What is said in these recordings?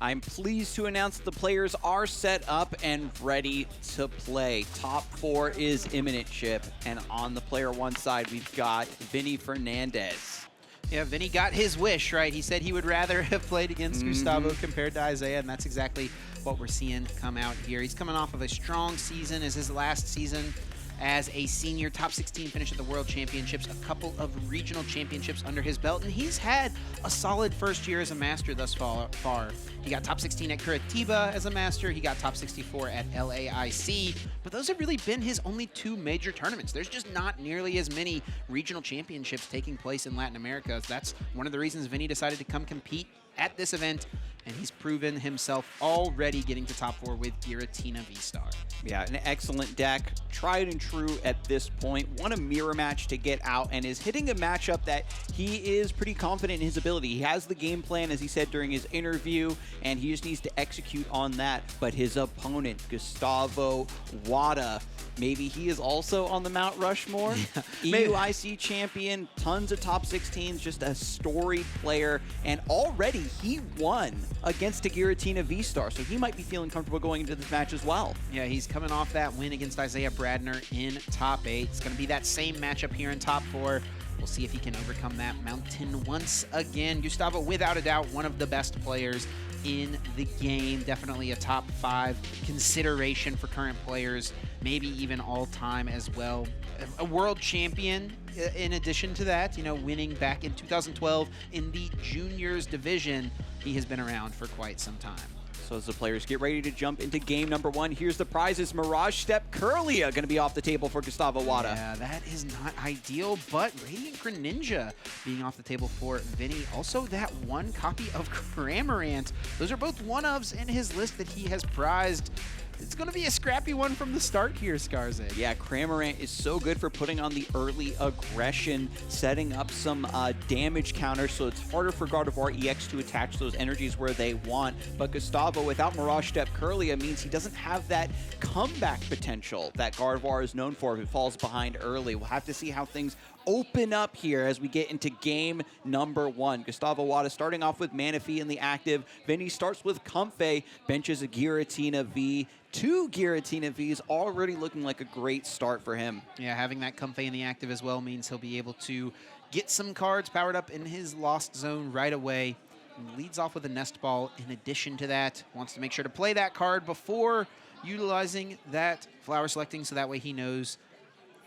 I'm pleased to announce the players are set up and ready to play. Top 4 is imminent, Chip. And on the player 1 side, we've got VINI Fernandez. Yeah, Vinny got his wish, right? He said he would rather have played against Gustavo compared to Isaiah, and that's exactly what we're seeing come out here. He's coming off of a strong season as his last season as a senior, top 16 finish at the World Championships, a couple of regional championships under his belt, and he's had a solid first year as a master thus far. He got top 16 at Curitiba as a master, he got top 64 at LAIC, but those have really been his only 2 major tournaments. There's just not nearly as many regional championships taking place in Latin America. That's one of the reasons Vinny decided to come compete at this event, and he's proven himself already getting to top 4 with Giratina V-Star. Yeah, an excellent deck, tried and true at this point. Won a mirror match to get out and is hitting a matchup that he is pretty confident in his ability. He has the game plan, as he said during his interview, and he just needs to execute on that. But his opponent, Gustavo Wada, maybe he is also on the Mount Rushmore. EUIC champion, tons of top 16s, just a storied player, and already he won against a Giratina V-Star, so he might be feeling comfortable going into this match as well. Yeah, he's coming off that win against Isaiah Bradner in top 8. It's going to be that same matchup here in top 4. We'll see if he can overcome that mountain once again. Gustavo, without a doubt, one of the best players in the game. Definitely a top 5 consideration for current players, maybe even all time as well. A world champion in addition to that, you know, winning back in 2012 in the juniors division. He has been around for quite some time. So as the players get ready to jump into game number 1, here's the prizes. Mirage Step Curlia going to be off the table for Gustavo Wada. Yeah, that is not ideal, but Radiant Greninja being off the table for Vinny. Also that 1 copy of Cramorant. Those are both one-ofs in his list that he has prized. It's going to be a scrappy one from the start here, Skarzik. Yeah, Cramorant is so good for putting on the early aggression, setting up some damage counters, so it's harder for Gardevoir EX to attach those energies where they want. But Gustavo, without Mirage Step Curlia, means he doesn't have that comeback potential that Gardevoir is known for if it falls behind early. We'll have to see how things open up here as we get into game number 1. Gustavo Wada starting off with Manaphy in the active. Vinny starts with Comfey, benches a Giratina V. 2 Giratina Vs already looking like a great start for him. Yeah, having that Comfey in the active as well means he'll be able to get some cards powered up in his Lost Zone right away. And leads off with a Nest Ball in addition to that. Wants to make sure to play that card before utilizing that Flower Selecting, so that way he knows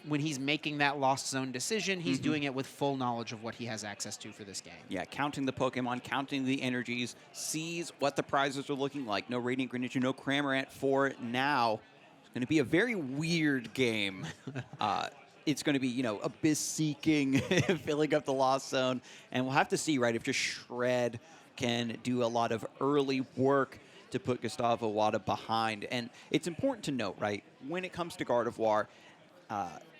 when he's making that Lost Zone decision, he's doing it with full knowledge of what he has access to for this game. Yeah, counting the Pokemon, counting the energies, sees what the prizes are looking like. No Radiant Greninja, no Cramorant for now. It's going to be a very weird game. It's going to be, you know, Abyss Seeking, filling up the Lost Zone. And we'll have to see, right, if just Shred can do a lot of early work to put Gustavo Wada behind. And it's important to note, right, when it comes to Gardevoir,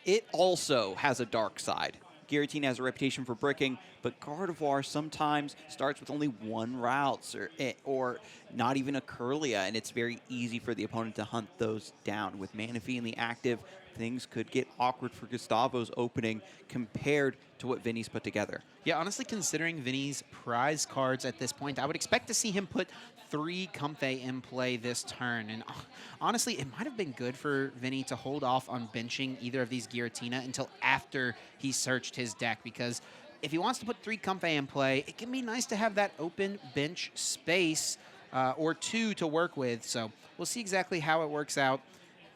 it also has a dark side. Giratina has a reputation for bricking, but Gardevoir sometimes starts with only 1 routes or not even a Curlia, and it's very easy for the opponent to hunt those down. With Manaphy in the active, things could get awkward for Gustavo's opening compared to what Vinny's put together. Yeah, honestly, considering Vinny's prize cards at this point, I would expect to see him put 3 Comfey in play this turn. And honestly, it might have been good for Vinny to hold off on benching either of these Giratina until after he searched his deck, because if he wants to put 3 Comfey in play, it can be nice to have that open bench space or 2 to work with. So we'll see exactly how it works out.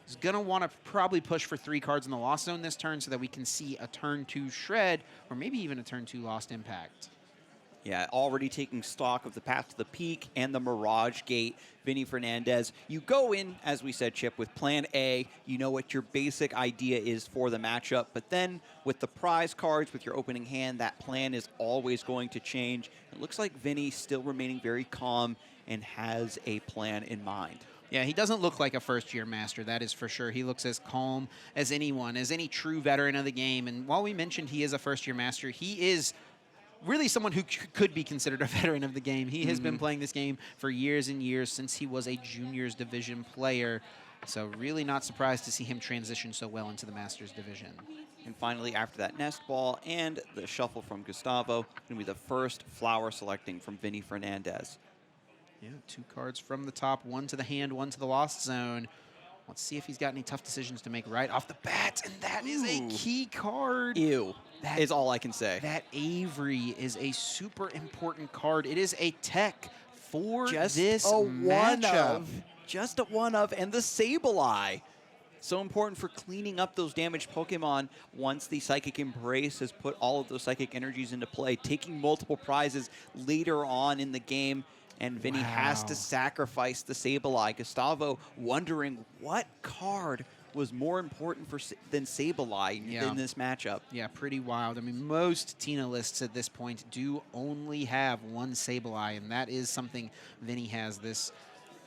He's going to want to probably push for 3 cards in the Lost Zone this turn so that we can see a turn 2 Shred or maybe even a turn 2 Lost Impact. Yeah, already taking stock of the path to the peak and the Mirage Gate. VINI Fernandez, you go in, as we said, Chip, with plan A. You know what your basic idea is for the matchup. But then with the prize cards, with your opening hand, that plan is always going to change. It looks like Vinny still remaining very calm and has a plan in mind. Yeah, he doesn't look like a first-year master, that is for sure. He looks as calm as anyone, as any true veteran of the game. And while we mentioned he is a first-year master, he is really someone who could be considered a veteran of the game. He has been playing this game for years and years since he was a juniors division player. So really not surprised to see him transition so well into the Masters division. And finally, after that Nest Ball and the shuffle from Gustavo, going to be the first Flower Selecting from VINI Fernandez. Yeah, 2 cards from the top, 1 to the hand, 1 to the lost zone. Let's see if he's got any tough decisions to make right off the bat, and that is a key card. Ew, That is all I can say. That Avery is a super important card. It is a tech for Just this a matchup. Just a one of, and the Sableye. So important for cleaning up those damaged Pokemon once the Psychic Embrace has put all of those Psychic Energies into play, taking multiple prizes later on in the game. And Vinny has to sacrifice the Sableye. Gustavo wondering what card was more important than Sableye in this matchup. Yeah, pretty wild. I mean, most Tina lists at this point do only have 1 Sableye, and that is something Vinny has this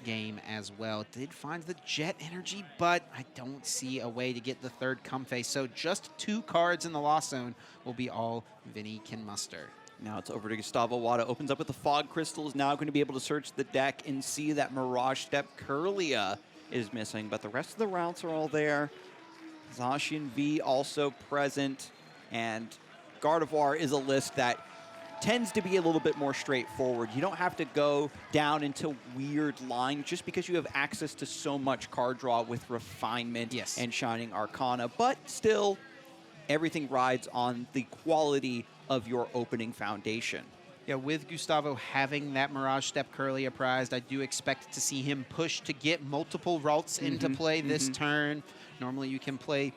game as well. Did find the Jet Energy, but I don't see a way to get the 3rd Comfey. So just 2 cards in the Lost Zone will be all Vinny can muster. Now it's over to Gustavo Wada. Opens up with the Fog Crystal. Is now going to be able to search the deck and see that Mirage Step Curlia is missing, but the rest of the routes are all there. Zacian V also present, and Gardevoir is a list that tends to be a little bit more straightforward. You don't have to go down into weird lines just because you have access to so much card draw with Refinement and Shining Arcana, but still, everything rides on the quality of your opening foundation. Yeah, with Gustavo having that Mirage Step Curlia prized, I do expect to see him push to get multiple routes into play this turn. Normally you can play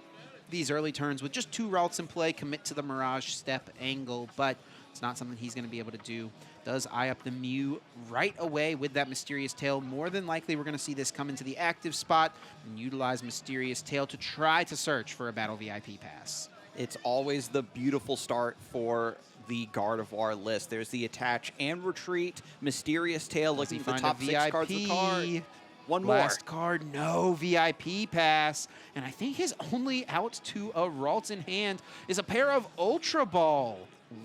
these early turns with just 2 routes in play, commit to the Mirage Step angle, but it's not something he's going to be able to do. Does eye up the Mew right away with that Mysterious Tail. More than likely, we're going to see this come into the active spot and utilize Mysterious Tail to try to search for a Battle VIP pass. It's always the beautiful start for the Gardevoir list. There's the Attach and Retreat, Mysterious Tail looking for the top 6 cards of the card. One more. Last card, no VIP pass. And I think his only out to a Ralts in hand is a pair of Ultra Ball.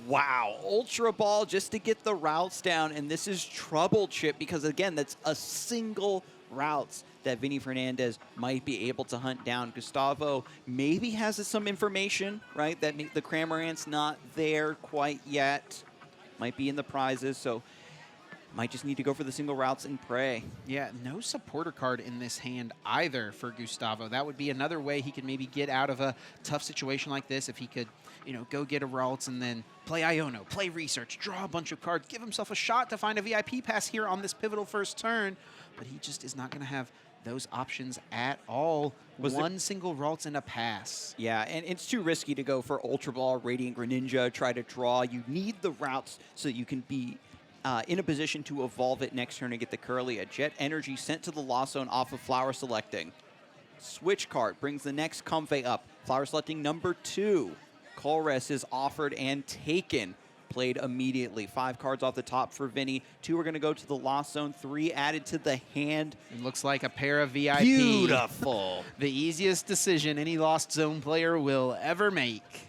Wow, Ultra Ball just to get the routes down, and this is trouble, Chip, because again, that's a single routes that Vinny Fernandez might be able to hunt down. Gustavo maybe has some information, right, that the Cramorant's not there quite yet. Might be in the prizes, so might just need to go for the single routes and pray. Yeah, no supporter card in this hand either for Gustavo. That would be another way he could maybe get out of a tough situation like this if he could, you know, go get a Ralts and then play Iono, play Research, draw a bunch of cards, give himself a shot to find a VIP pass here on this pivotal first turn. But he just is not going to have those options at all. One single Ralts and a pass. Yeah, and it's too risky to go for Ultra Ball, Radiant Greninja, try to draw. You need the routes so that you can be in a position to evolve it next turn and get the Curlia. Jet Energy sent to the Lost Zone off of Flower Selecting. Switch card brings the next Comfey up. Flower Selecting number 2. Colress is offered and taken. Played immediately. 5 cards off the top for Vinny. 2 are going to go to the Lost Zone. 3 added to the hand. It looks like a pair of VIP. Beautiful. The easiest decision any Lost Zone player will ever make.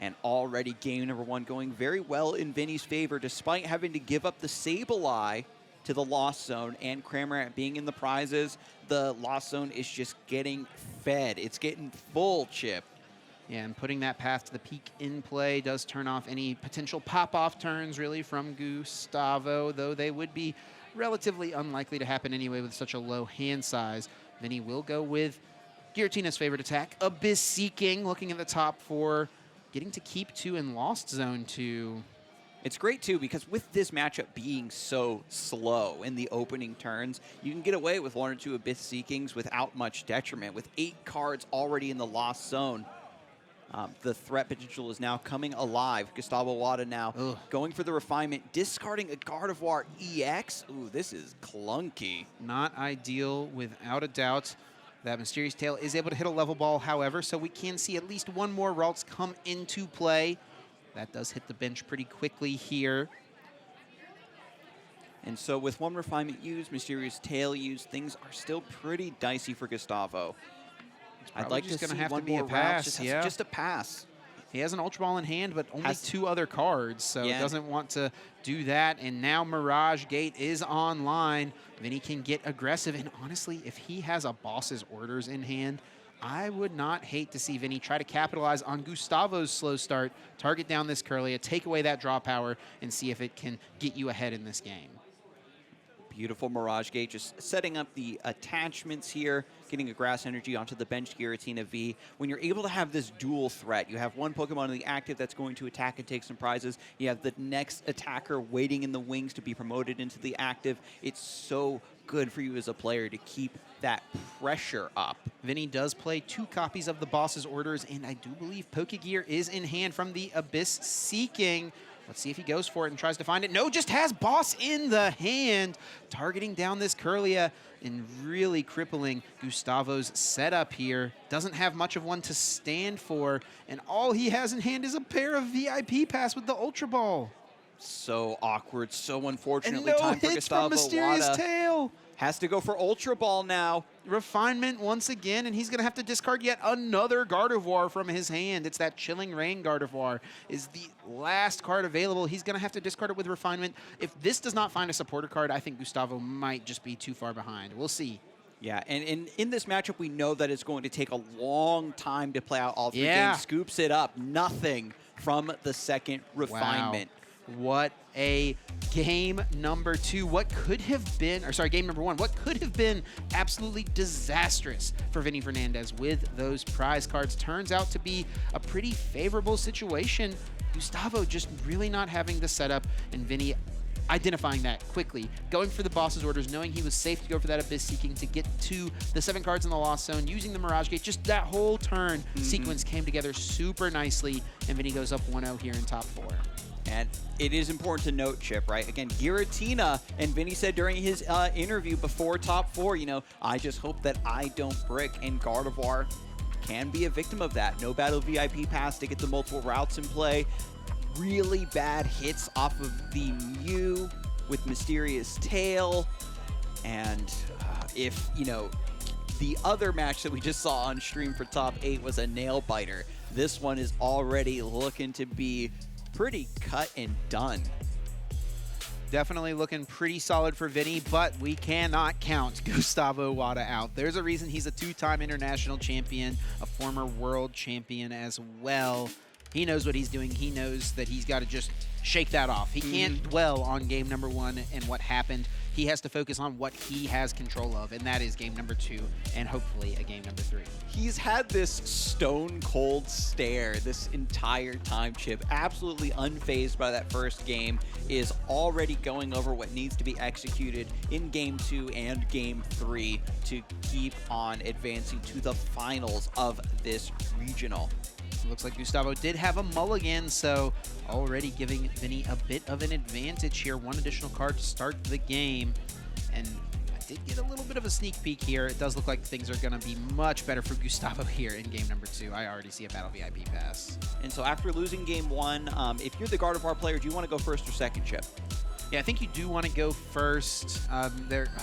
And already game number 1 going very well in Vinny's favor, despite having to give up the Sableye to the Lost Zone and Cramorant being in the prizes. The Lost Zone is just getting fed. It's getting full, Chip. Yeah, and putting that path to the peak in play does turn off any potential pop-off turns, really, from Gustavo, though they would be relatively unlikely to happen anyway with such a low hand size. Vinny will go with Giratina's favorite attack, Abyss Seeking, looking at the top 4, getting to keep 2 in Lost Zone 2. It's great, too, because with this matchup being so slow in the opening turns, you can get away with 1 or 2 Abyss Seekings without much detriment. With 8 cards already in the Lost Zone, the threat potential is now coming alive. Gustavo Wada now going for the Refinement, discarding a Gardevoir EX. Ooh, this is clunky. Not ideal, without a doubt. That Mysterious Tail is able to hit a level ball, however, so we can see at least 1 more Ralts come into play. That does hit the bench pretty quickly here. And so with 1 Refinement used, Mysterious Tail used, things are still pretty dicey for Gustavo. I'd like to see have 1 to be more a pass. Just a pass. He has an Ultra Ball in hand, but only 2 other cards, so doesn't want to do that. And now Mirage Gate is online. Vinny can get aggressive. And honestly, if he has a Boss's Orders in hand, I would not hate to see Vinny try to capitalize on Gustavo's slow start, target down this Curlia, take away that draw power, and see if it can get you ahead in this game. Beautiful Mirage Gate, just setting up the attachments here, getting a Grass Energy onto the bench Giratina V. When you're able to have this dual threat, you have one Pokemon in the active that's going to attack and take some prizes. You have the next attacker waiting in the wings to be promoted into the active. It's so good for you as a player to keep that pressure up. Vinny does play 2 copies of the boss's orders, and I do believe Pokegear is in hand from the Abyss Seeking. Let's see if he goes for it and tries to find it. No, just has Boss in the hand, targeting down this Curlia and really crippling Gustavo's setup here. Doesn't have much of one to stand for, and all he has in hand is a pair of VIP Pass with the Ultra Ball. So awkward, so unfortunately And no time for hits from Gustavo Mysterious Wada. Tail. Has to go for Ultra Ball now. Refinement once again, and he's going to have to discard yet another Gardevoir from his hand. It's that Chilling Rain Gardevoir is the last card available. He's going to have to discard it with Refinement. If this does not find a supporter card, I think Gustavo might just be too far behind. We'll see. Yeah, and in this matchup, we know that it's going to take a long time to play out all 3 Yeah. games. Scoops it up. Nothing from the second Refinement. Wow. What a game number 2. What could have been, or sorry, game number 1. What could have been absolutely disastrous for Vinny Fernandez with those prize cards turns out to be a pretty favorable situation. Gustavo just really not having the setup, and Vinny identifying that quickly, going for the boss's orders, knowing he was safe to go for that Abyss Seeking to get to the 7 cards in the Lost Zone, using the Mirage Gate. Just that whole turn sequence came together super nicely, and Vinny goes up 1-0 here in top 4. And it is important to note, Chip, right? Again, Giratina, and Vinny said during his interview before top 4, you know, I just hope that I don't brick, and Gardevoir can be a victim of that. No battle VIP pass to get the multiple routes in play. Really bad hits off of the Mew with Mysterious Tail. And if, you know, the other match that we just saw on stream for top 8 was a nail biter, this one is already looking to be pretty cut and done. Definitely looking pretty solid for Vinny, but we cannot count Gustavo Wada out. There's a reason he's a 2-time international champion, a former world champion as well. He knows what he's doing. He knows that he's got to just shake that off. He can't dwell on game number 1 and what happened. He has to focus on what he has control of, and that is game number 2 and hopefully a game number 3. He's had this stone cold stare this entire time, Chip. Absolutely unfazed by that first game, is already going over what needs to be executed in game 2 and game 3 to keep on advancing to the finals of this regional. Looks like Gustavo did have a mulligan, so already giving Vinny a bit of an advantage here. 1 additional card to start the game. And I did get a little bit of a sneak peek here. It does look like things are going to be much better for Gustavo here in game number 2. I already see a Battle VIP pass. And so after losing game 1, if you're the Gardevoir player, do you want to go first or second, Chip? Yeah, I think you do want to go first. Oh,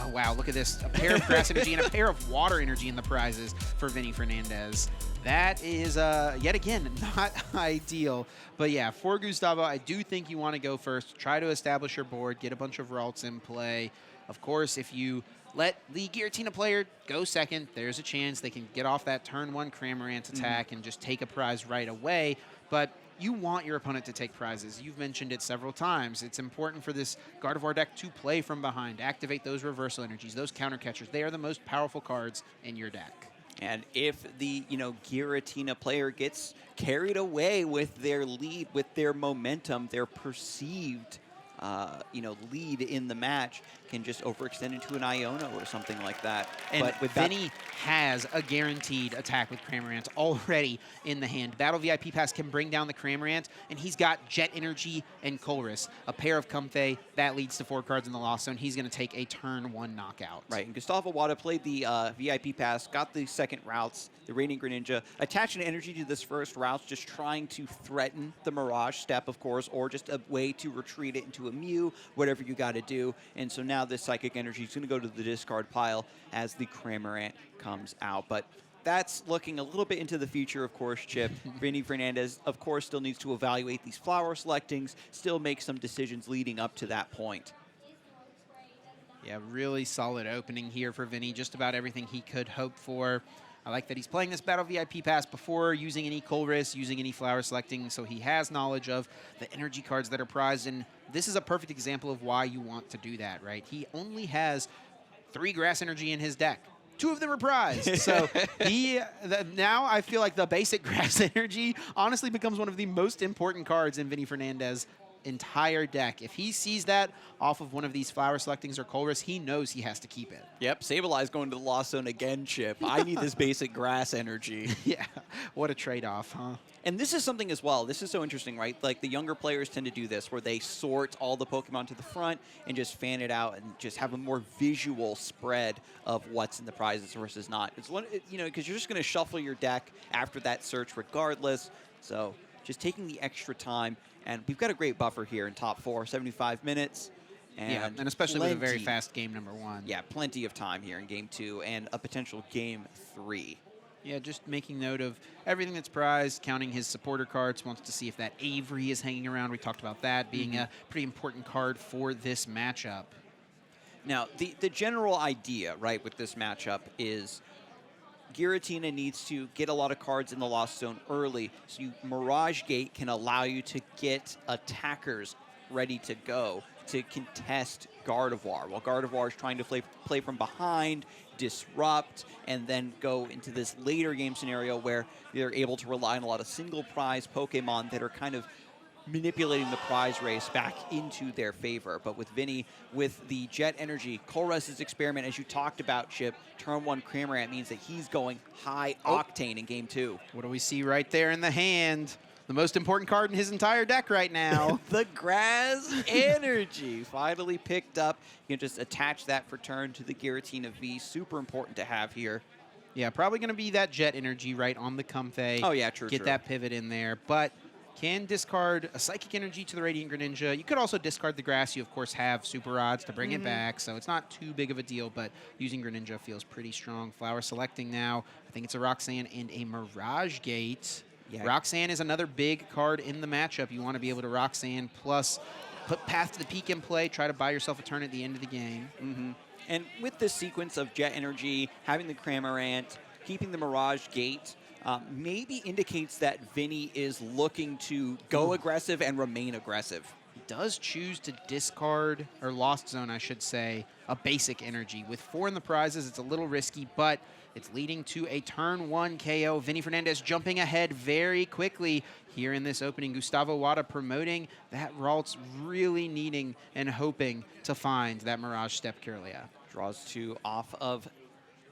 wow, look at this. A pair of Grass Energy and a pair of Water Energy in the prizes for Vinny Fernandez. That is, yet again, not ideal. But yeah, for Gustavo, I do think you want to go first. Try to establish your board, get a bunch of routes in play. Of course, if you let the Giratina player go second, there's a chance they can get off that turn 1 Cramorant attack and just take a prize right away. But you want your opponent to take prizes. You've mentioned it several times. It's important for this Gardevoir deck to play from behind, activate those reversal energies, those counter catchers. They are the most powerful cards in your deck. And if the, Giratina player gets carried away with their lead, with their momentum, their perceived, lead in the match, can just overextend into an Iona or something like that. And but with Vinny has a guaranteed attack with Cramorant already in the hand. Battle VIP Pass can bring down the Cramorant, and he's got Jet Energy and Colress, a pair of Comfey. That leads to 4 cards in the Lost Zone. He's going to take a turn 1 knockout. Right, and Gustavo Wada played the VIP Pass, got the second routes, the Radiant Greninja, attached an energy to this first route, just trying to threaten the Mirage step, of course, or just a way to retreat it into a Mew, whatever you got to do. And so now this Psychic Energy is going to go to the discard pile as the Cramorant comes out. But that's looking a little bit into the future, of course, Chip. Vinny Fernandez, of course, still needs to evaluate these flower selectings, still make some decisions leading up to that point. Yeah, really solid opening here for Vinny. Just about everything he could hope for. I like that he's playing this Battle VIP Pass before using any Colress, using any flower selecting, so he has knowledge of the energy cards that are prized, and this is a perfect example of why you want to do that, right? He only has 3 grass energy in his deck. 2 of them are prized. So now I feel like the basic grass energy honestly becomes one of the most important cards in VINI Fernandez's entire deck. If he sees that off of one of these flower selectings or Colress, he knows he has to keep it. Yep, Sableye going to the Lost Zone again, Chip. I need this basic grass energy. Yeah, what a trade-off, huh? And this is something as well. This is so interesting, right? Like the younger players tend to do this where they sort all the Pokemon to the front and just fan it out and just have a more visual spread of what's in the prizes versus not. It's one, you know, because you're just going to shuffle your deck after that search regardless. So just taking the extra time. And we've got a great buffer here in top 4, 75 minutes. And especially with a very fast game number 1. Yeah, plenty of time here in game 2 and a potential game 3. Yeah, just making note of everything that's prized, counting his supporter cards, wants to see if that Avery is hanging around. We talked about that being a pretty important card for this matchup. Now, the general idea, right, with this matchup is Giratina needs to get a lot of cards in the Lost Zone early, so Mirage Gate can allow you to get attackers ready to go to contest Gardevoir, while Gardevoir is trying to play from behind, disrupt, and then go into this later game scenario where they're able to rely on a lot of single prize Pokemon that are kind of manipulating the prize race back into their favor. But with Vinny, with the Jet Energy, Colress's experiment, as you talked about, Chip, turn 1 Cramorant means that he's going high octane in game 2. What do we see right there in the hand? The most important card in his entire deck right now. The Grass Energy finally picked up. You can just attach that for turn to the Giratina V. Super important to have here. Yeah, probably going to be that Jet Energy right on the Comfey. Oh, yeah, true, Get that pivot in there. But can discard a Psychic Energy to the Radiant Greninja. You could also discard the Grass. You, of course, have Super Odds to bring it back, so it's not too big of a deal, but using Greninja feels pretty strong. Flower selecting now. I think it's a Roxanne and a Mirage Gate. Yeah. Roxanne is another big card in the matchup. You want to be able to Roxanne plus put Path to the Peak in play, try to buy yourself a turn at the end of the game. And with this sequence of Jet Energy, having the Cramorant, keeping the Mirage Gate, maybe indicates that Vinny is looking to go aggressive and remain aggressive. He does choose to discard, or Lost Zone, I should say, a basic energy. With 4 in the prizes, it's a little risky, but it's leading to a turn 1 KO. VINI Fernandez jumping ahead very quickly here in this opening. Gustavo Wada promoting that Ralts, really needing and hoping to find that Mirage Step Kirlia. Draws 2 off of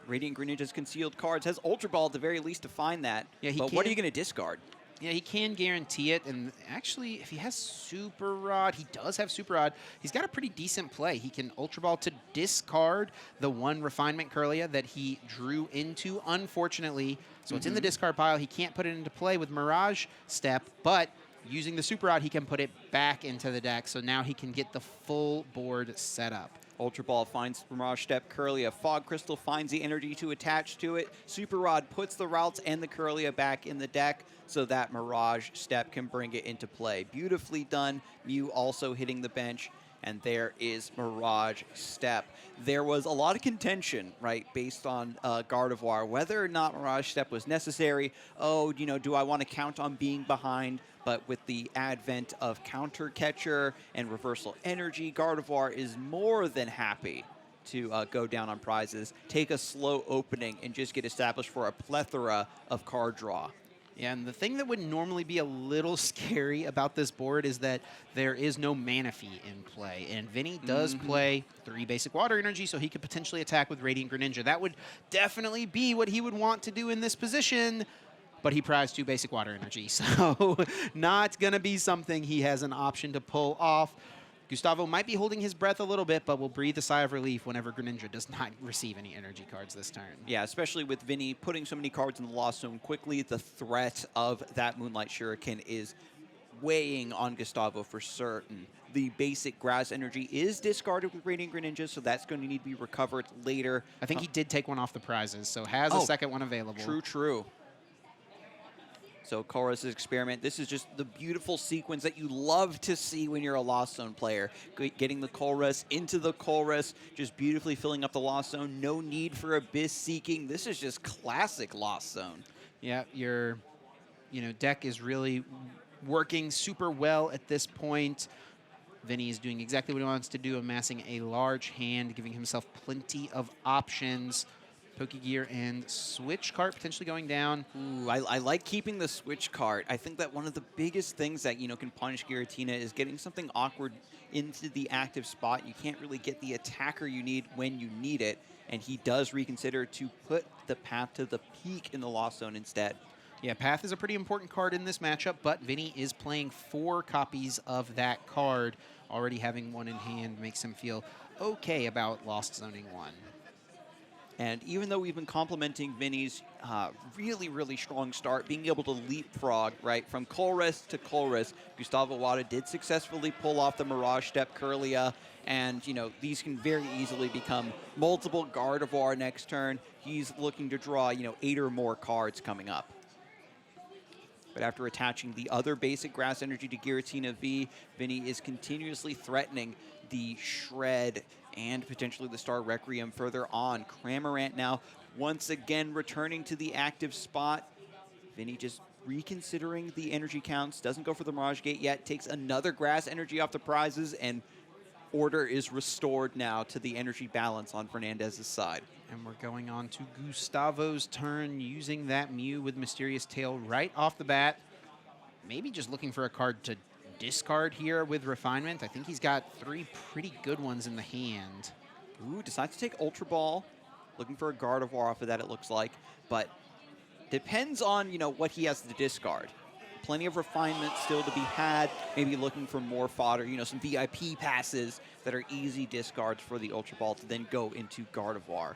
Radiant Greninja's concealed cards. Has Ultra Ball at the very least to find that. Yeah, but what are you going to discard? Yeah, he can guarantee it. And actually, if he has Super Rod, he does have Super Rod. He's got a pretty decent play. He can Ultra Ball to discard the 1 Refinement Kirlia that he drew into, unfortunately. So it's in the discard pile. He can't put it into play with Mirage Step, but using the Super Rod, he can put it back into the deck. So now he can get the full board set up. Ultra Ball finds Mirage Step Kirlia. Fog Crystal finds the energy to attach to it. Super Rod puts the Routes and the Kirlia back in the deck so that Mirage Step can bring it into play. Beautifully done. Mew also hitting the bench. And there is Mirage Step. There was a lot of contention, right, based on Gardevoir, whether or not Mirage Step was necessary. Oh, you know, do I want to count on being behind? But with the advent of Counter Catcher and Reversal Energy, Gardevoir is more than happy to go down on prizes, take a slow opening, and just get established for a plethora of card draw. Yeah, and the thing that would normally be a little scary about this board is that there is no Manaphy in play. And Vinny does play 3 basic water energy, so he could potentially attack with Radiant Greninja. That would definitely be what he would want to do in this position. But he prized 2 basic water energy, so not going to be something he has an option to pull off. Gustavo might be holding his breath a little bit, but will breathe a sigh of relief whenever Greninja does not receive any energy cards this turn. Yeah, especially with Vinny putting so many cards in the Lost Zone quickly, the threat of that Moonlight Shuriken is weighing on Gustavo for certain. The basic grass energy is discarded with Radiant Greninja, so that's going to need to be recovered later. I think he did take one off the prizes, so has a second one available. True. So Chorus' experiment, this is just the beautiful sequence that you love to see when you're a Lost Zone player. Getting the Chorus into the Chorus, just beautifully filling up the Lost Zone. No need for Abyss Seeking. This is just classic Lost Zone. Yeah, your deck is really working super well at this point. Vinny is doing exactly what he wants to do, amassing a large hand, giving himself plenty of options. Pokegear and Switch Cart potentially going down. Ooh, I like keeping the Switch Cart. I think that one of the biggest things that, can punish Giratina is getting something awkward into the active spot. You can't really get the attacker you need when you need it, and he does reconsider to put the Path to the Peak in the Lost Zone instead. Yeah, Path is a pretty important card in this matchup, but Vinny is playing 4 copies of that card. Already having one in hand makes him feel okay about Lost Zoning 1. And even though we've been complimenting Vinny's really, really strong start, being able to leapfrog, right, from Chorus to Chorus, Gustavo Wada did successfully pull off the Mirage Step Curlia, and, these can very easily become multiple Gardevoir next turn. He's looking to draw, 8 or more cards coming up. But after attaching the other basic grass energy to Giratina V, Vinny is continuously threatening the Shred and potentially the Star Requiem further on. Cramorant now once again returning to the active spot. Vinny just reconsidering the energy counts, doesn't go for the Mirage Gate yet, takes another grass energy off the prizes, and order is restored now to the energy balance on Fernandez's side. And we're going on to Gustavo's turn, using that Mew with Mysterious Tail right off the bat. Maybe just looking for a card to discard here with Refinement. I think he's got 3 pretty good ones in the hand. Ooh, decides to take Ultra Ball. Looking for a Gardevoir off of that, it looks like. But depends on, what he has to discard. Plenty of refinement still to be had. Maybe looking for more fodder, some VIP passes that are easy discards for the Ultra Ball to then go into Gardevoir.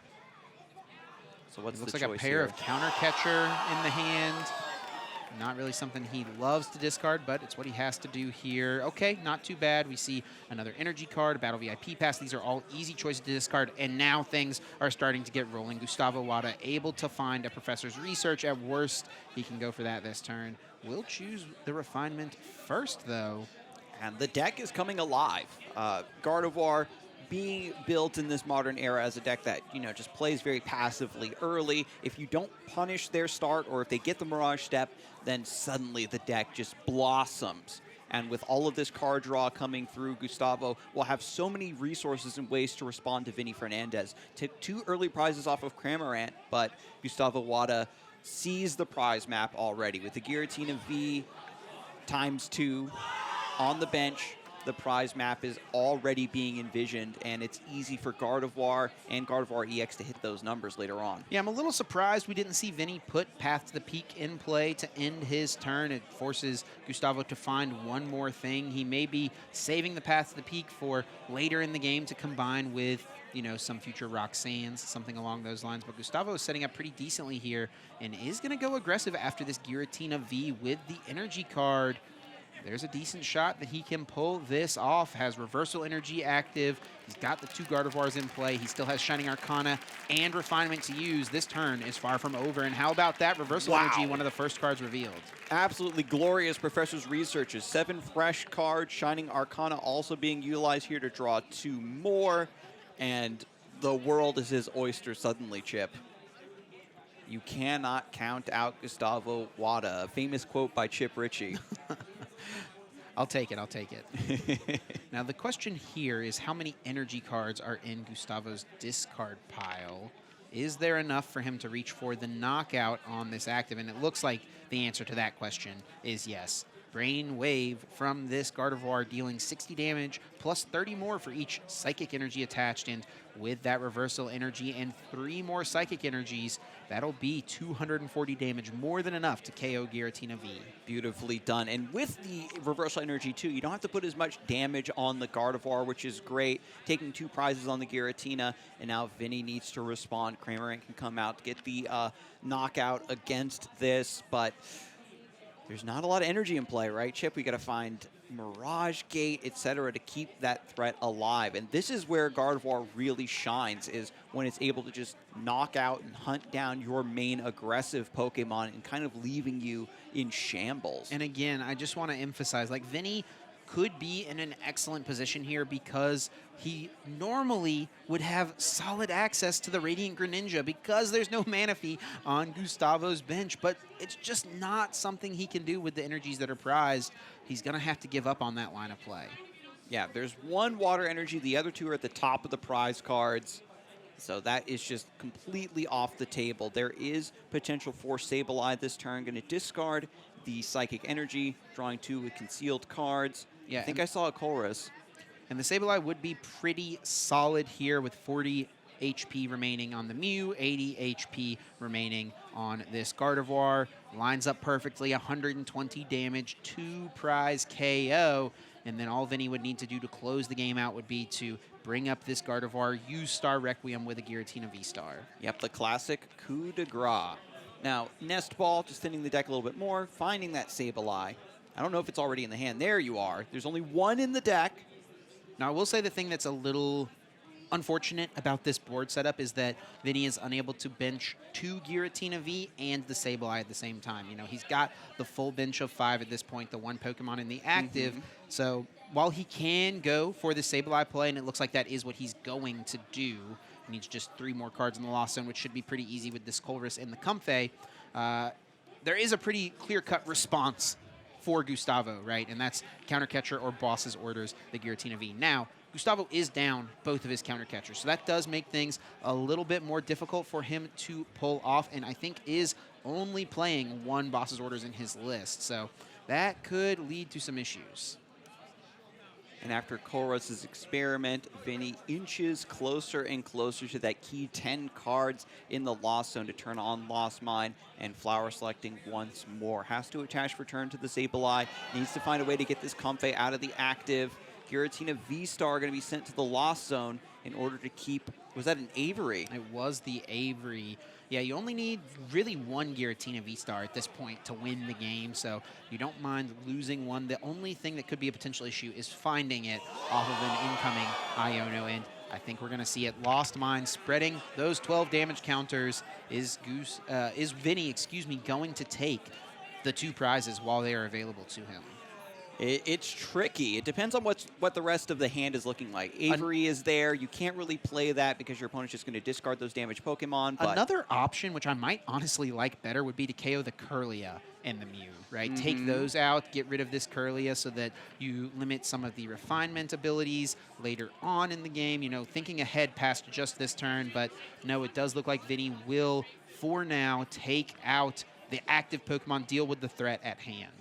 So what's the choice here? Looks like a pair of Counter Catcher in the hand. Not really something he loves to discard, but it's what he has to do here. Okay, not too bad. We see another energy card, a Battle VIP pass. These are all easy choices to discard, and now things are starting to get rolling. Gustavo Wada able to find a Professor's Research. At worst, he can go for that this turn. We'll choose the Refinement first, though. And the deck is coming alive. Gardevoir being built in this modern era as a deck that, just plays very passively early. If you don't punish their start, or if they get the Mirage Step, then suddenly the deck just blossoms. And with all of this card draw coming through, Gustavo will have so many resources and ways to respond to VINI Fernandez. Took 2 early prizes off of Cramorant, but Gustavo Wada sees the prize map already. With the Giratina V ×2 on the bench, the prize map is already being envisioned, and it's easy for Gardevoir and Gardevoir EX to hit those numbers later on. Yeah, I'm a little surprised we didn't see Vinny put Path to the Peak in play to end his turn. It forces Gustavo to find one more thing. He may be saving the Path to the Peak for later in the game to combine with, some future Roxannes, something along those lines. But Gustavo is setting up pretty decently here and is going to go aggressive after this Giratina V with the energy card. There's a decent shot that he can pull this off. Has Reversal Energy active. He's got the 2 Gardevoirs in play. He still has Shining Arcana and Refinement to use. This turn is far from over. And how about that? Reversal Energy, one of the first cards revealed. Absolutely glorious Professor's Researches. 7 fresh cards. Shining Arcana also being utilized here to draw 2 more. And the world is his oyster suddenly, Chip. You cannot count out Gustavo Wada. A famous quote by Chip Ritchie. I'll take it. I'll take it. Now, the question here is how many energy cards are in Gustavo's discard pile? Is there enough for him to reach for the knockout on this active? And it looks like the answer to that question is yes. Brain Wave from this Gardevoir dealing 60 damage plus 30 more for each Psychic Energy attached. And with that Reversal Energy and 3 more Psychic Energies, that'll be 240 damage, more than enough to KO Giratina V. Beautifully done. And with the Reversal Energy, too, you don't have to put as much damage on the Gardevoir, which is great. Taking 2 prizes on the Giratina, and now Vinny needs to respond. Cramorant can come out to get the knockout against this, but there's not a lot of energy in play, right, Chip? We got to find Mirage Gate, etc., to keep that threat alive. And this is where Gardevoir really shines, is when it's able to just knock out and hunt down your main aggressive Pokemon and kind of leaving you in shambles. And again, I just want to emphasize, like, Vinny could be in an excellent position here because he normally would have solid access to the Radiant Greninja because there's no Manaphy on Gustavo's bench, but it's just not something he can do with the energies that are prized. He's going to have to give up on that line of play. Yeah, there's one water energy. The other two are at the top of the prize cards. So that is just completely off the table. There is potential for Sableye this turn. Going to discard the Psychic Energy, drawing 2 with concealed cards. Yeah, I think I saw a Chorus. And the Sableye would be pretty solid here with 40 HP remaining on the Mew, 80 HP remaining on this Gardevoir. Lines up perfectly, 120 damage, 2 prize KO. And then all Vinny would need to do to close the game out would be to bring up this Gardevoir, use Star Requiem with a Giratina V-Star. Yep, the classic coup de grace. Now, Nest Ball, just thinning the deck a little bit more, finding that Sableye. I don't know if it's already in the hand. There you are. There's only one in the deck. Now, I will say the thing that's a little unfortunate about this board setup is that Vinny is unable to bench 2 Giratina V and the Sableye at the same time. You know, he's got the full bench of 5 at this point, the 1 Pokemon in the active. So while he can go for the Sableye play, and it looks like that is what he's going to do, he needs just 3 more cards in the Lost Zone, which should be pretty easy with this Colress and the Comfey. There is a pretty clear-cut response for Gustavo, right? And that's Counter Catcher or Boss's Orders, the Giratina V. Now, Gustavo is down both of his counter catchers, so that does make things a little bit more difficult for him to pull off, and I think is only playing 1 Boss's Orders in his list, so that could lead to some issues. And after Chorus's experiment, Vinny inches closer and closer to that key 10 cards in the Lost Zone to turn on Lost Mine and Flower Selecting once more. Has to attach return to the Sableye. Needs to find a way to get this Comfey out of the active. Giratina V-Star going to be sent to the Lost Zone in order to keep... Was that an Avery? It was the Avery. Yeah, you only need really 1 Giratina V-Star at this point to win the game, so you don't mind losing 1. The only thing that could be a potential issue is finding it off of an incoming Iono, and I think we're going to see it. Lost Mine spreading those 12 damage counters. Is Vinny, going to take the 2 prizes while they are available to him? It's tricky. It depends on what the rest of the hand is looking like. Avery is there. You can't really play that because your opponent's just going to discard those damaged Pokemon. But another option, which I might honestly like better, would be to KO the Kirlia and the Mew, right? Take those out, get rid of this Kirlia so that you limit some of the refinement abilities later on in the game. You know, thinking ahead past just this turn. But no, it does look like Vinny will, for now, take out the active Pokemon, deal with the threat at hand.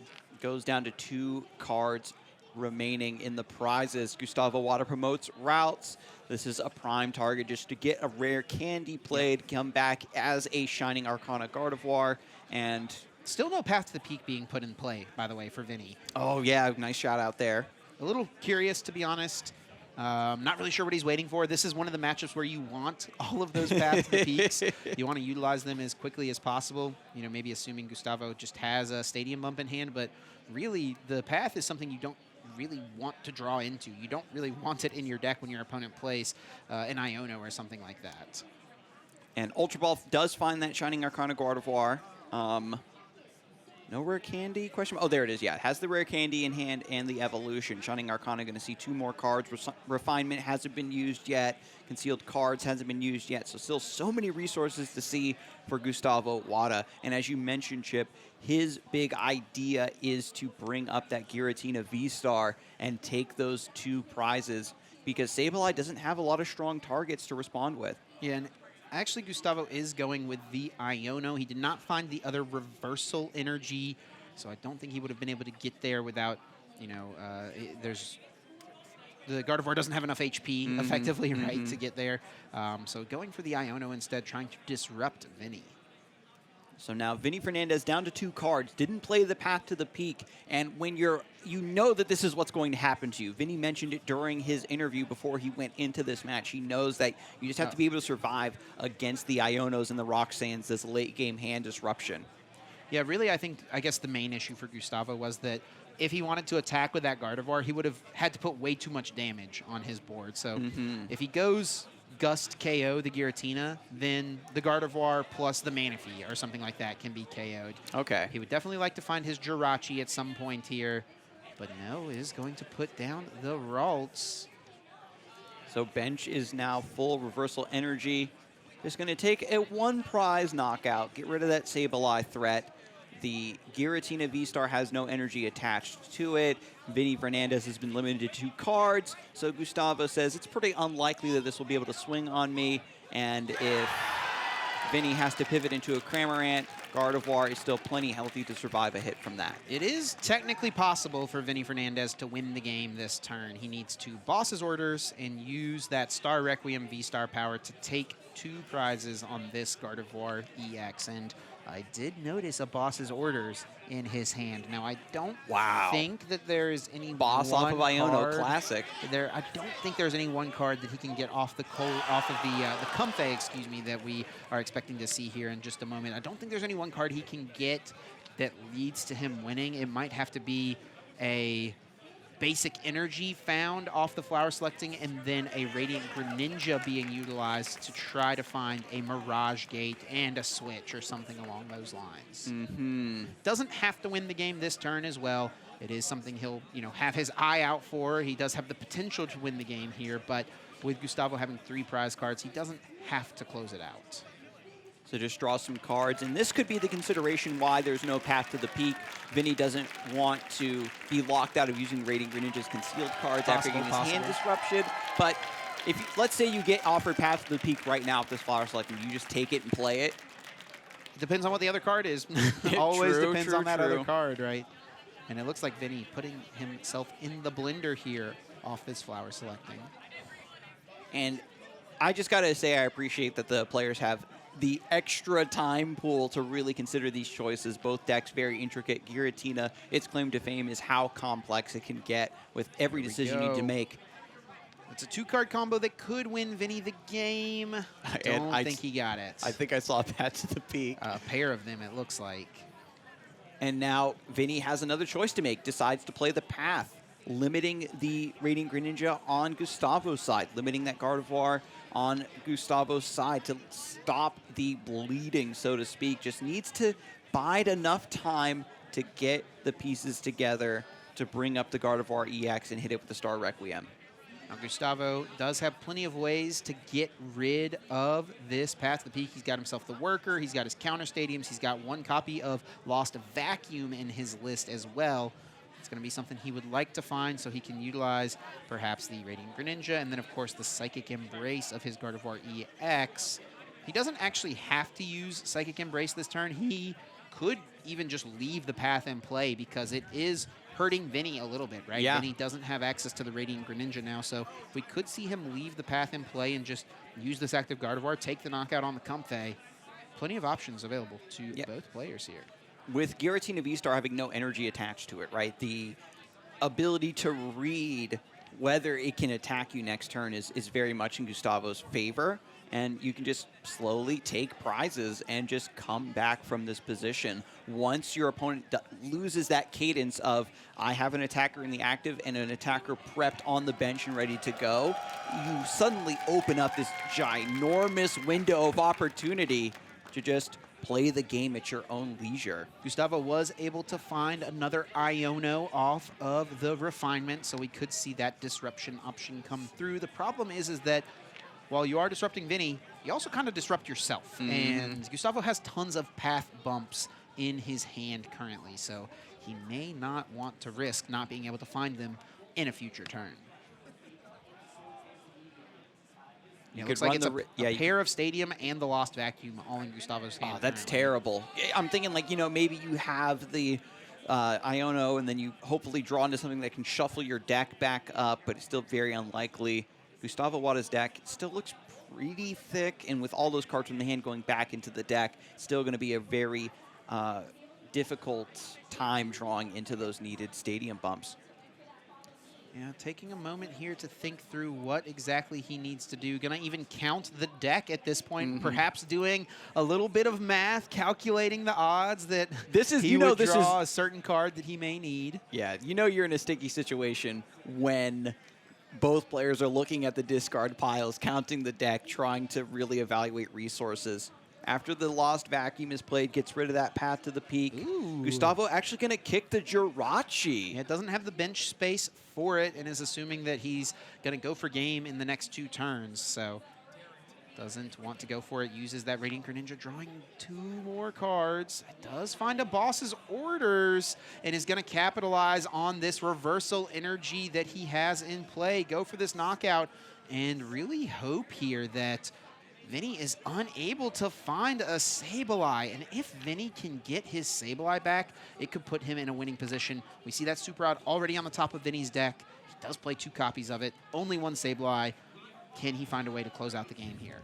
Goes down to 2 cards remaining in the prizes. Gustavo Wada promotes routes. This is a prime target just to get a rare candy played, come back as a Shining Arcana Gardevoir, and... Still no Path to the Peak being put in play, by the way, for Vinny. Oh, yeah, nice shout out there. A little curious, to be honest. Not really sure what he's waiting for. This is one of the matchups where you want all of those Path to the Peaks. You want to utilize them as quickly as possible. You know, maybe assuming Gustavo just has a Stadium Bump in hand, but really the Path is something you don't really want to draw into. You don't really want it in your deck when your opponent plays an Iono or something like that. And Ultra Ball does find that Shining Arcana Gardevoir. No rare candy? Question. Oh, there it is. Yeah, it has the rare candy in hand and the evolution. Shining Arcana going to see 2 more cards. Refinement hasn't been used yet. Concealed cards hasn't been used yet. So still so many resources to see for Gustavo Wada. And as you mentioned, Chip, his big idea is to bring up that Giratina V-Star and take those 2 prizes because Sableye doesn't have a lot of strong targets to respond with. Yeah, and actually, Gustavo is going with the Iono. He did not find the other reversal energy, so I don't think he would have been able to get there without, you know, the Gardevoir doesn't have enough HP, effectively, right, to get there. So going for the Iono instead, trying to disrupt Vinny. So now VINI FERNANDEZ down to 2 cards, didn't play the Path to the Peak, and when you know that this is what's going to happen to you. Vinny mentioned it during his interview before he went into this match. He knows that you just have to be able to survive against the Ionos and the Roxannes, this late game hand disruption. Yeah, really, I guess the main issue for Gustavo was that if he wanted to attack with that Gardevoir, he would have had to put way too much damage on his board. So if he goes Gust KO the Giratina, then the Gardevoir plus the Manaphy or something like that can be KO'd. Okay. He would definitely like to find his Jirachi at some point here, but no, is going to put down the Ralts. So bench is now full. Reversal Energy is going to take a 1 prize knockout. Get rid of that Sableye threat. The Giratina V-Star has no energy attached to it. VINI FERNANDEZ has been limited to 2 cards. So Gustavo says it's pretty unlikely that this will be able to swing on me. And if VINI has to pivot into a Cramorant, Gardevoir is still plenty healthy to survive a hit from that. It is technically possible for VINI FERNANDEZ to win the game this turn. He needs to boss his orders and use that Star Requiem V-Star power to take 2 prizes on this Gardevoir EX. And I did notice a boss's orders in his hand. Now, I don't think that there is any boss off of Iono card Classic. I don't think there's any one card that he can get off the Comfey, excuse me, that we are expecting to see here in just a moment. I don't think there's any one card he can get that leads to him winning. It might have to be a basic energy found off the flower selecting, and then a Radiant Greninja being utilized to try to find a Mirage Gate and a switch or something along those lines. Doesn't have to win the game this turn as well. It is something he'll, have his eye out for. He does have the potential to win the game here, but with Gustavo having 3 prize cards, he doesn't have to close it out. So just draw some cards, and this could be the consideration why there's no path to the peak. VINI doesn't want to be locked out of using Radiant Greninja's concealed cards after getting his hand disrupted. But if let's say you get offered path to the peak right now with this flower selecting, you just take it and play it. It depends on what the other card is. Always depends on that other card, right? And it looks like VINI putting himself in the blender here off this flower selecting. And I just got to say I appreciate that the players have the extra time pool to really consider these choices. Both decks very intricate. Giratina, its claim to fame is how complex it can get with every decision you need to make. It's a 2-card combo that could win VINI the game. I don't think he got it. I think I saw a path to the peak. A pair of them, it looks like. And now VINI has another choice to make. Decides to play the path, limiting the Radiant Greninja on Gustavo's side, limiting that Gardevoir on Gustavo's side to stop the bleeding, so to speak. Just needs to bide enough time to get the pieces together to bring up the Gardevoir EX and hit it with the Star Requiem. Now, Gustavo does have plenty of ways to get rid of this path to the peak. He's got himself the Worker. He's got his counter stadiums. He's got 1 copy of Lost Vacuum in his list as well. It's going to be something he would like to find so he can utilize perhaps the Radiant Greninja and then, of course, the Psychic Embrace of his Gardevoir EX. He doesn't actually have to use Psychic Embrace this turn. He could even just leave the path in play because it is hurting VINI a little bit, right? Yeah. VINI doesn't have access to the Radiant Greninja now, so we could see him leave the path in play and just use this active Gardevoir, take the knockout on the Comfey. Plenty of options available to both players here. With Giratina V-Star having no energy attached to it, right? The ability to read whether it can attack you next turn is very much in Gustavo's favor. And you can just slowly take prizes and just come back from this position. Once your opponent loses that cadence of, I have an attacker in the active and an attacker prepped on the bench and ready to go, you suddenly open up this ginormous window of opportunity to just play the game at your own leisure. Gustavo was able to find another Iono off of the Refinement, so we could see that disruption option come through. The problem is that while you are disrupting VINI, you also kind of disrupt yourself. And Gustavo has tons of path bumps in his hand currently, so he may not want to risk not being able to find them in a future turn. It looks like it's a pair of Stadium and the Lost Vacuum all in Gustavo's hand. Oh, that's terrible. I'm thinking, like, maybe you have the Iono and then you hopefully draw into something that can shuffle your deck back up, but it's still very unlikely. Gustavo Wada's deck still looks pretty thick, and with all those cards from the hand going back into the deck, still going to be a very difficult time drawing into those needed Stadium bumps. Yeah, taking a moment here to think through what exactly he needs to do. Gonna even count the deck at this point, perhaps doing a little bit of math, calculating the odds that he would draw a certain card that he may need. Yeah, you know you're in a sticky situation when both players are looking at the discard piles, counting the deck, trying to really evaluate resources. After the Lost Vacuum is played, gets rid of that Path to the Peak. Ooh. Gustavo actually going to kick the Jirachi. Yeah, it doesn't have the bench space for it and is assuming that he's going to go for game in the next 2 turns. So doesn't want to go for it. Uses that Radiant Greninja, drawing 2 more cards. It does find a boss's orders and is going to capitalize on this reversal energy that he has in play. Go for this knockout and really hope here that Vinny is unable to find a Sableye, and if Vinny can get his Sableye back, it could put him in a winning position. We see that Super Rod already on the top of Vinny's deck. He does play 2 copies of it, only 1 Sableye. Can he find a way to close out the game here?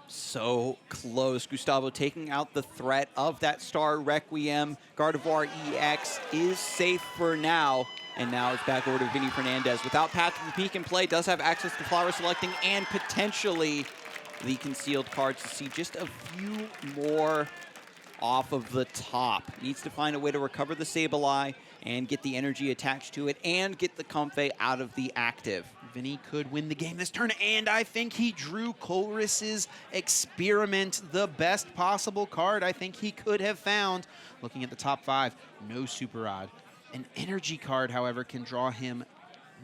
So close. Gustavo taking out the threat of that Star Requiem. Gardevoir EX is safe for now. And now it's back over to VINI Fernandez. Without Path to the Peak in play, does have access to Flower Selecting and potentially the concealed cards to see just a few more off of the top. Needs to find a way to recover the Sableye and get the energy attached to it and get the Comfey out of the active. Vinny could win the game this turn, and I think he drew Colress's Experiment, the best possible card I think he could have found. Looking at the top 5, no Super Rod. An energy card, however, can draw him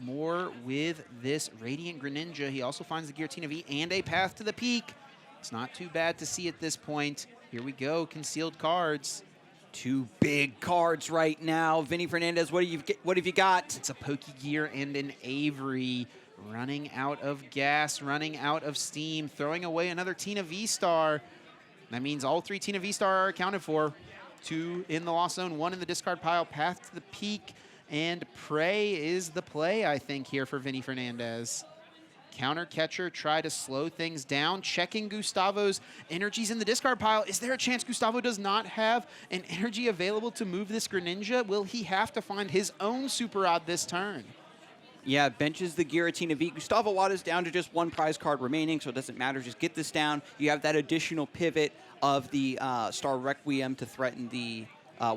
more with this Radiant Greninja. He also finds the Giratina V and a Path to the Peak. It's not too bad to see at this point. Here we go, concealed cards. 2 big cards right now. VINI Fernandez, what have you got? It's a Pokegear and an Avery. Running out of gas, running out of steam, throwing away another Tina V-Star. That means all 3 Tina V-Star are accounted for. 2 in the Lost Zone, 1 in the discard pile. Path to the Peak and Prey is the play, I think, here for VINI Fernandez. Counter Catcher, try to slow things down. Checking Gustavo's energies in the discard pile. Is there a chance Gustavo does not have an energy available to move this Greninja? Will he have to find his own Super Rod this turn? Yeah, benches the Giratina V. Gustavo Wada's down to just 1 prize card remaining, so it doesn't matter. Just get this down. You have that additional pivot of the Star Requiem to threaten the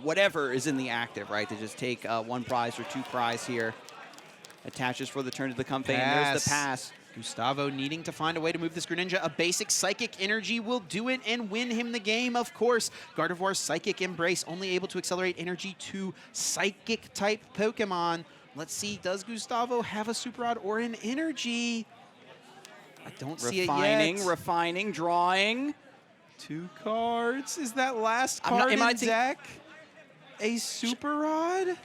whatever is in the active, right? To just take 1 prize or 2 prize here. Attaches for the turn to the Comfey, and there's the pass. Gustavo needing to find a way to move this Greninja. A basic Psychic Energy will do it and win him the game, of course. Gardevoir's Psychic Embrace, only able to accelerate energy to Psychic-type Pokemon. Let's see, does Gustavo have a Super Rod or an energy? I don't see it yet. Refining, drawing. 2 cards. Is that last card in deck a Super Rod?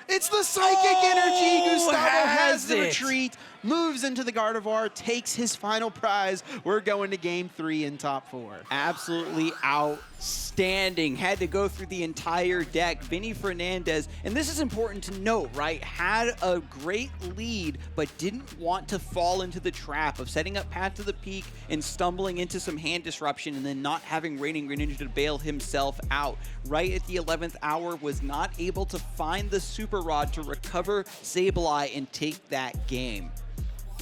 It's the Psychic Energy! Gustavo has the retreat, moves into the Gardevoir, takes his final prize. We're going to game 3 in top 4. Absolutely outstanding. Had to go through the entire deck. VINI Fernandez, and this is important to note, right? Had a great lead, but didn't want to fall into the trap of setting up Path to the Peak and stumbling into some hand disruption and then not having Radiant Greninja to bail himself out. Right at the 11th hour, was not able to find the Super Rod to recover Sableye and take that game.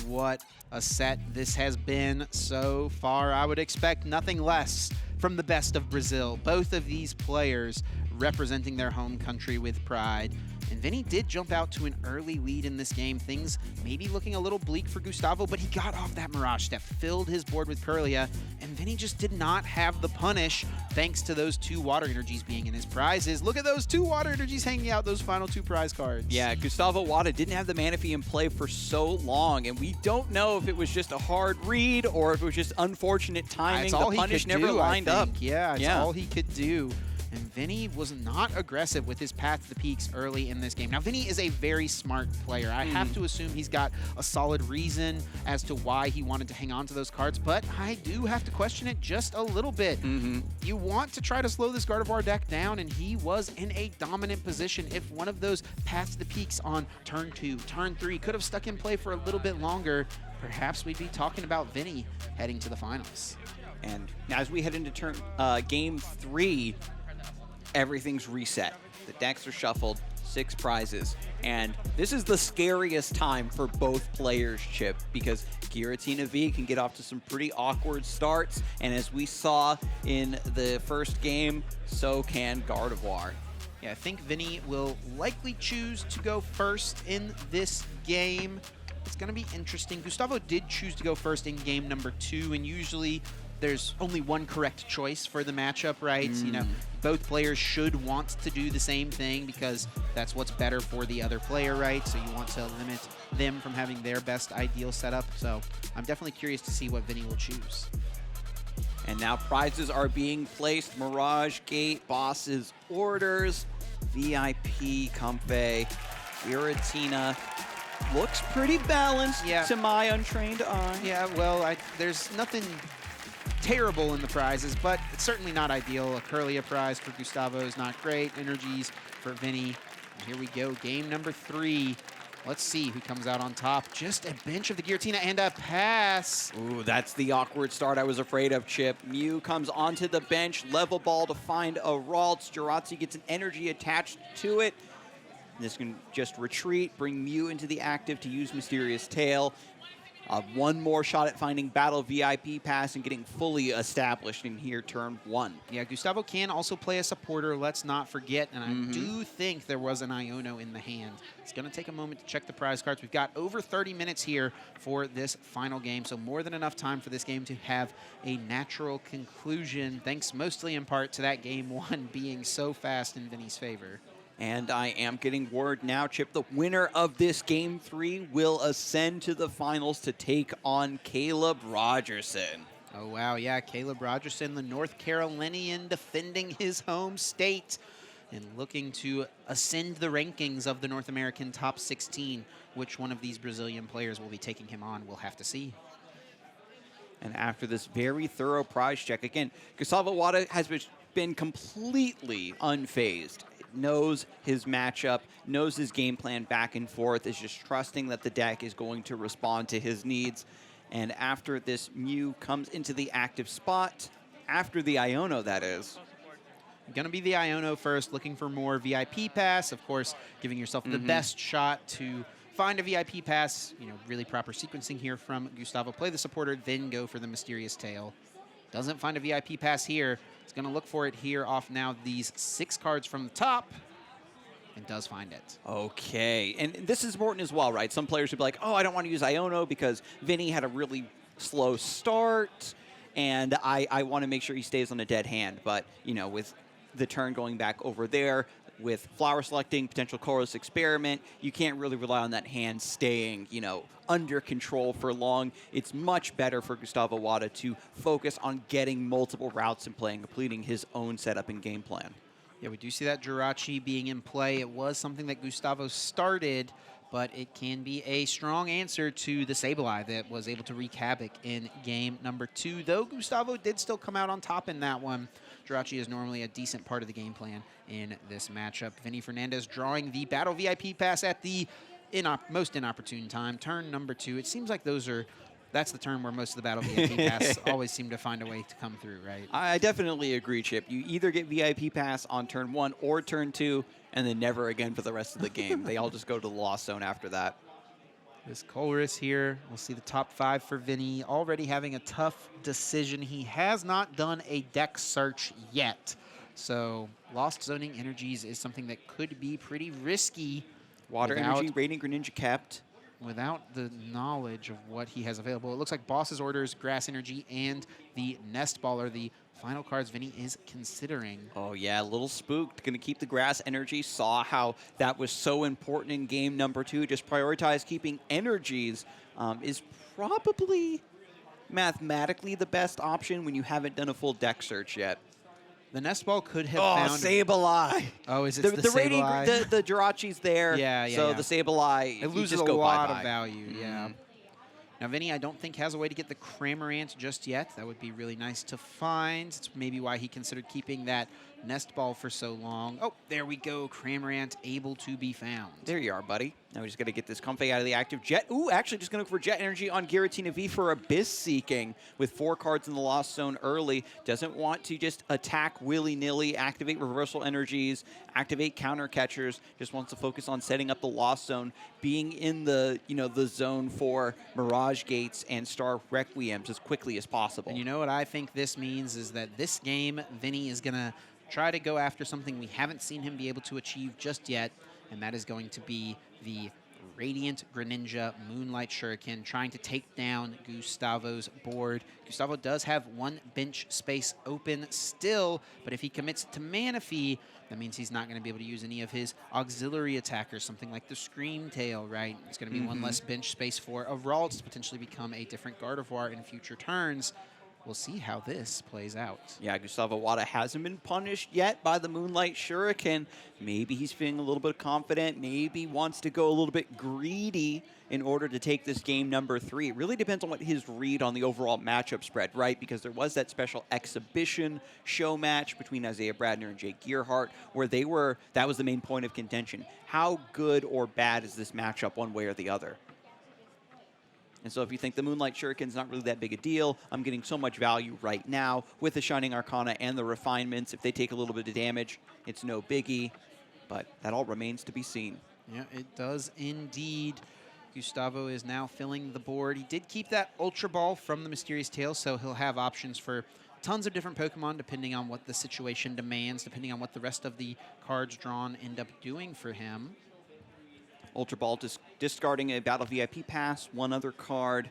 What a set this has been so far. I would expect nothing less from the best of Brazil. Both of these players representing their home country with pride. And Vinny did jump out to an early lead in this game. Things maybe looking a little bleak for Gustavo, but he got off that Mirage Step, filled his board with Kirlia, and Vinny just did not have the punish thanks to those 2 Water Energies being in his prizes. Look at those 2 Water Energies hanging out those final 2 prize cards. Yeah, Gustavo Wada didn't have the Manaphy in play for so long, and we don't know if it was just a hard read or if it was just unfortunate timing. The punish never lined up. Yeah, it's all he could do. And Vinny was not aggressive with his Path to the Peaks early in this game. Now, Vinny is a very smart player. I have to assume he's got a solid reason as to why he wanted to hang on to those cards, but I do have to question it just a little bit. You want to try to slow this Gardevoir deck down, and he was in a dominant position. If one of those Path to the Peaks on turn 2, turn 3 could have stuck in play for a little bit longer, perhaps we'd be talking about Vinny heading to the finals. And as we head into game 3, everything's reset. The decks are shuffled. 6 prizes. And this is the scariest time for both players, Chip, because Giratina V can get off to some pretty awkward starts. And as we saw in the first game, so can Gardevoir. Yeah, I think Vinny will likely choose to go first in this game. It's going to be interesting. Gustavo did choose to go first in game number 2, and usually there's only one correct choice for the matchup, right? You know, both players should want to do the same thing because that's what's better for the other player, right? So you want to limit them from having their best ideal setup. So I'm definitely curious to see what Vinny will choose. And now prizes are being placed. Mirage Gate, Boss's Orders, VIP, Comfey, Giratina. Looks pretty balanced to my untrained eye. Yeah, well, there's nothing terrible in the prizes, but it's certainly not ideal. A Curlia prize for Gustavo is not great. Energies for Vinny. And here we go, game number 3. Let's see who comes out on top. Just a bench of the Giratina and a pass. Ooh, that's the awkward start I was afraid of, Chip. Mew comes onto the bench, level ball to find a Ralts. Jirachi gets an energy attached to it. This can just retreat, bring Mew into the active to use Mysterious Tail. One more shot at finding Battle VIP Pass and getting fully established in here turn 1. Yeah, Gustavo can also play a supporter, let's not forget, and I do think there was an Iono in the hand. It's going to take a moment to check the prize cards. We've got over 30 minutes here for this final game, so more than enough time for this game to have a natural conclusion, thanks mostly in part to that game 1 being so fast in Vinny's favor. And I am getting word now, Chip, the winner of this Game 3 will ascend to the finals to take on Caleb Rogerson. Oh, wow, yeah, Caleb Rogerson, the North Carolinian, defending his home state and looking to ascend the rankings of the North American top 16. Which one of these Brazilian players will be taking him on, we'll have to see. And after this very thorough prize check, again, Gustavo Wada has been completely unfazed. Knows his matchup, knows his game plan back and forth, is just trusting that the deck is going to respond to his needs. And after this, Mew comes into the active spot, after the Iono, that is. Going to be the Iono first, looking for more VIP pass, of course, giving yourself the best shot to find a VIP pass. You know, really proper sequencing here from Gustavo. Play the supporter, then go for the Mysterious Tail. Doesn't find a VIP pass here. It's going to look for it here off now these 6 cards from the top, and does find it. Okay, and this is important as well, right? Some players would be like, oh, I don't want to use Iono because Vinny had a really slow start, and I want to make sure he stays on a dead hand. But, you know, with the turn going back over there, with flower selecting, potential Chorus Experiment, you can't really rely on that hand staying, you know, under control for long. It's much better for Gustavo Wada to focus on getting multiple routes and playing, completing his own setup and game plan. Yeah, we do see that Jirachi being in play. It was something that Gustavo started, but it can be a strong answer to the Sableye that was able to wreak havoc in game number 2. Though Gustavo did still come out on top in that one, Jirachi is normally a decent part of the game plan in this matchup. VINI FERNANDEZ drawing the Battle VIP Pass at the most inopportune time, turn number 2. It seems like that's the turn where most of the Battle VIP Pass always seem to find a way to come through, right? I definitely agree, Chip. You either get VIP Pass on turn 1 or turn 2, and then never again for the rest of the game. They all just go to the Lost Zone after that. This Colress here, we'll see the top 5 for Vinny, already having a tough decision. He has not done a deck search yet, so Lost Zoning Energies is something that could be pretty risky. Water Energy, Radiant Greninja kept. Without the knowledge of what he has available. It looks like Boss's Orders, Grass Energy, and the Nest Ball are the final cards Vinny is considering. Oh, yeah, a little spooked. Going to keep the Grass Energy. Saw how that was so important in game number 2. Just prioritize keeping energies is probably mathematically the best option when you haven't done a full deck search yet. The Nest Ball could have found... Sableye. Oh, is it the Sableye? The Jirachi's there. So the Sableye, it loses just a go lot bye-bye. of value, yeah. Now, Vinny, I don't think has a way to get the Cramorant just yet. That would be really nice to find. It's maybe why he considered keeping that Nest Ball for so long. Oh, there we go. Cramorant able to be found. There you are, buddy. Now we just got to get this Comfey out of the active. Jet, ooh, actually just going to look for Jet Energy on Giratina V for Abyss Seeking with 4 cards in the Lost Zone early. Doesn't want to just attack willy-nilly, activate Reversal Energies, activate Counter Catchers. Just wants to focus on setting up the Lost Zone, being in the, the zone for Mirage Gates and Star Requiems as quickly as possible. And you know what I think this means is that this game, Vinny is going to try to go after something we haven't seen him be able to achieve just yet, and that is going to be the Radiant Greninja Moonlight Shuriken, trying to take down Gustavo's board. Gustavo does have 1 bench space open still, but if he commits to Manaphy, that means he's not going to be able to use any of his auxiliary attackers, something like the Scream Tail, right? It's going to be 1 less bench space for Avrald to potentially become a different Gardevoir in future turns. We'll see how this plays out. Yeah, Gustavo Wada hasn't been punished yet by the Moonlight Shuriken. Maybe he's feeling a little bit confident. Maybe wants to go a little bit greedy in order to take this game number 3. It really depends on what his read on the overall matchup spread, right? Because there was that special exhibition show match between Isaiah Bradner and Jake Gearhart where that was the main point of contention. How good or bad is this matchup one way or the other? And so if you think the Moonlight Shuriken's not really that big a deal, I'm getting so much value right now with the Shining Arcana and the Refinements. If they take a little bit of damage, it's no biggie. But that all remains to be seen. Yeah, it does indeed. Gustavo is now filling the board. He did keep that Ultra Ball from the Mysterious Tail, so he'll have options for tons of different Pokemon depending on what the situation demands, depending on what the rest of the cards drawn end up doing for him. Ultra Ball discarding a Battle VIP pass, 1 other card,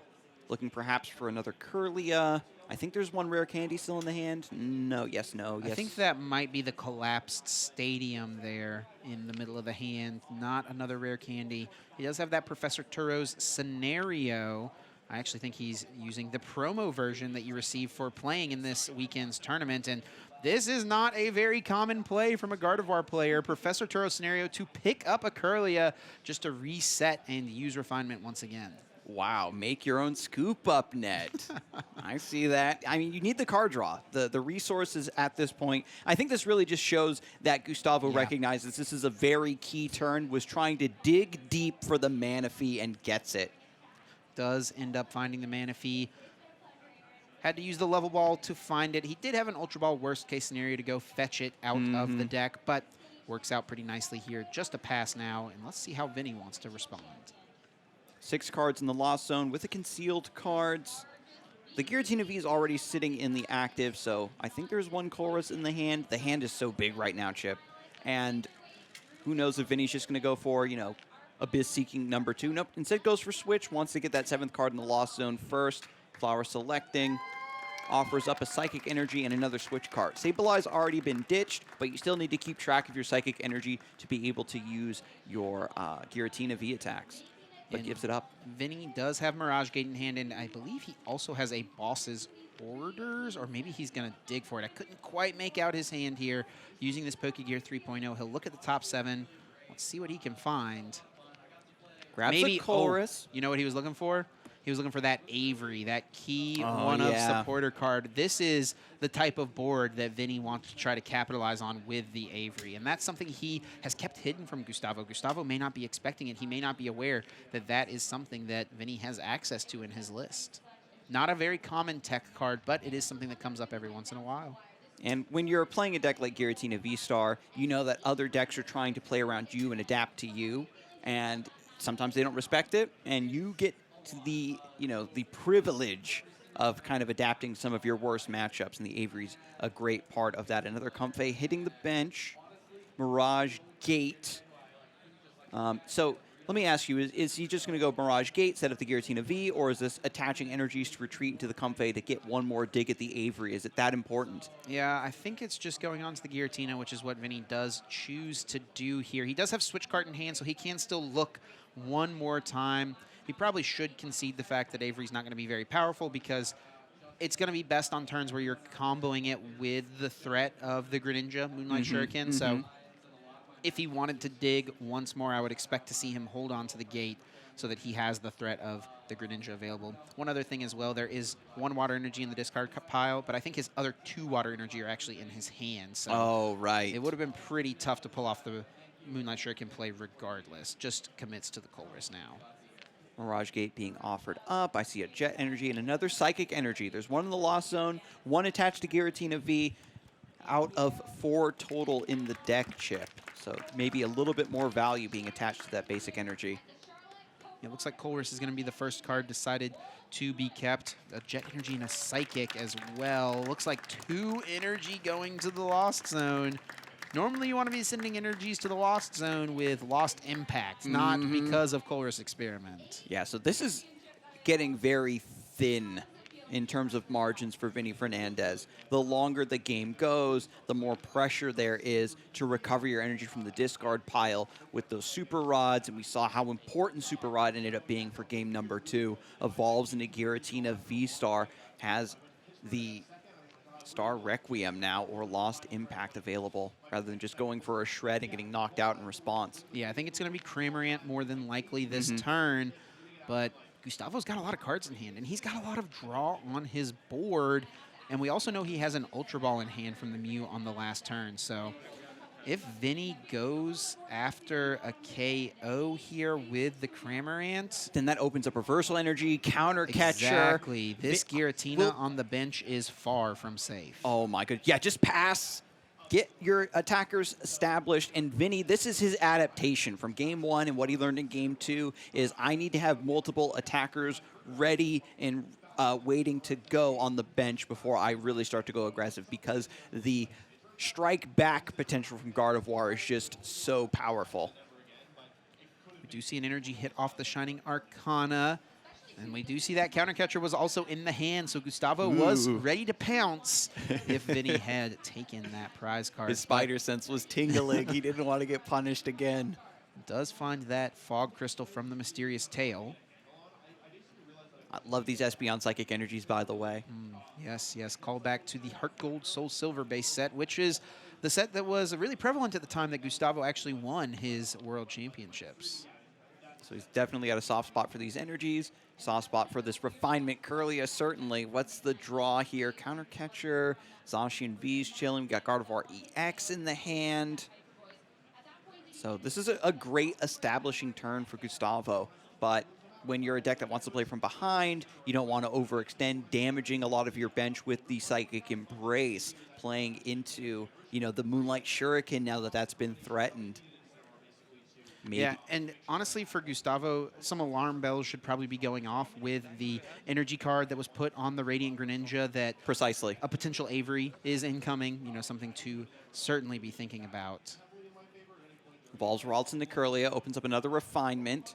looking perhaps for another Kirlia. I think there's 1 rare candy still in the hand. No, yes, no, yes. I think that might be the collapsed stadium there in the middle of the hand, not another rare candy. He does have that Professor Turo's scenario. I actually think he's using the promo version that you received for playing in this weekend's tournament, and this is not a very common play from a Gardevoir player. Professor Turo's scenario to pick up a Kirlia just to reset and use Refinement once again. Wow, make your own scoop up net. I see that. I mean, you need the card draw, the resources at this point. I think this really just shows that Gustavo recognizes this is a very key turn, was trying to dig deep for the Manaphy and gets it. Does end up finding the Manaphy. Had to use the level ball to find it. He did have an Ultra Ball worst case scenario to go fetch it out of the deck, but works out pretty nicely here. Just a pass now, and let's see how Vinny wants to respond. 6 cards in the Lost Zone with the concealed cards. The Giratina V is already sitting in the active, so I think there's 1 Chorus in the hand. The hand is so big right now, Chip. And who knows if Vinny's just going to go for, Abyss Seeking number 2. Nope, instead goes for Switch, wants to get that 7th card in the Lost Zone first. Flower selecting, offers up a Psychic Energy and another Switch card. Sableye already been ditched, but you still need to keep track of your Psychic Energy to be able to use your Giratina V attacks. But gives it up. Vinny does have Mirage Gate in hand, and I believe he also has a Boss's Orders, or maybe he's going to dig for it. I couldn't quite make out his hand here. Using this Pokegear 3.0, he'll look at the top 7. Let's see what he can find. Grabs Maybe a Chorus. You know what he was looking for? He was looking for that Avery, that key one-of supporter card. This is the type of board that Vinny wants to try to capitalize on with the Avery, and that's something he has kept hidden from Gustavo. Gustavo may not be expecting it. He may not be aware that that is something that Vinny has access to in his list. Not a very common tech card, but it is something that comes up every once in a while. And when you're playing a deck like Giratina V-Star, you know that other decks are trying to play around you and adapt to you, and sometimes they don't respect it, and you get to the privilege of kind of adapting some of your worst matchups, and the Avery's a great part of that. Another Comfey hitting the bench, Mirage Gate. So let me ask you, is he just going to go Mirage Gate, set up the Giratina V, or is this attaching energies to retreat into the Comfey to get 1 more dig at the Avery? Is it that important? Yeah, I think it's just going on to the Giratina, which is what Vinny does choose to do here. He does have Switch card in hand, so he can still look 1 more time. He probably should concede the fact that Avery's not going to be very powerful, because it's going to be best on turns where you're comboing it with the threat of the Greninja Moonlight Shuriken. So if he wanted to dig once more, I would expect to see him hold on to the gate. so that he has the threat of the Greninja available. One other thing as well, there is 1 water energy in the discard pile, but I think his other 2 water energy are actually in his hand. So Oh, right. it would have been pretty tough to pull off the Moonlight Shuriken play regardless. Just commits to the Colress now. Mirage Gate being offered up. I see a Jet Energy and another Psychic Energy. There's one in the Lost Zone, one attached to Giratina V, out of 4 total in the deck chip. So maybe a little bit more value being attached to that basic energy. It looks like Colress is going to be the first card decided to be kept. A Jet Energy and a Psychic as well. Looks like 2 energy going to the Lost Zone. Normally you want to be sending energies to the Lost Zone with Lost Impact, not because of Colress Experiment. Yeah, so this is getting very thin in terms of margins for VINI Fernandez. The longer the game goes, the more pressure there is to recover your energy from the discard pile with those Super Rods, and we saw how important Super Rod ended up being for game number 2. Evolves into Giratina V-Star, has the Star Requiem now or Lost Impact available rather than just going for a shred and getting knocked out in response. Yeah, I think it's going to be Cramorant more than likely this turn, but Gustavo's got a lot of cards in hand, and he's got a lot of draw on his board, and we also know he has an Ultra Ball in hand from the Mew on the last turn, so if Vinny goes after a KO here with the Cramorant, then that opens up Reversal Energy, Counter Catcher. Exactly. This Giratina on the bench is far from safe. Oh my god. Yeah, just pass. Get your attackers established. And Vinny, this is his adaptation from game 1, and what he learned in game 2 is I need to have multiple attackers ready and waiting to go on the bench before I really start to go aggressive, because the strike back potential from Gardevoir is just so powerful. We do see an energy hit off the Shining Arcana, and we do see that Counter Catcher was also in the hand, so Gustavo was ready to pounce if Vinny had taken that prize card. His spider sense was tingling. He didn't want to get punished again. Does find that Fog Crystal from the Mysterious Tail. I love these Espeon Psychic Energies, by the way. Yes, yes. Call back to the Heart Gold Soul Silver base set, which is the set that was really prevalent at the time that Gustavo actually won his World Championships. So he's definitely got a soft spot for these energies. Soft spot for this Refinement Curlia, certainly. What's the draw here? Counter Catcher, Zacian V's chilling. We got Gardevoir EX in the hand. So this is a great establishing turn for Gustavo, but when you're a deck that wants to play from behind, you don't want to overextend, damaging a lot of your bench with the Psychic Embrace, playing into, you know, the Moonlight Shuriken now that that's been threatened. Maybe. Yeah, and honestly, for Gustavo, some alarm bells should probably be going off with the energy card that was put on the Radiant Greninja that Precisely. a potential Avery is incoming, you know, something to certainly be thinking about. Balls Ralts into Curlia, opens up another Refinement.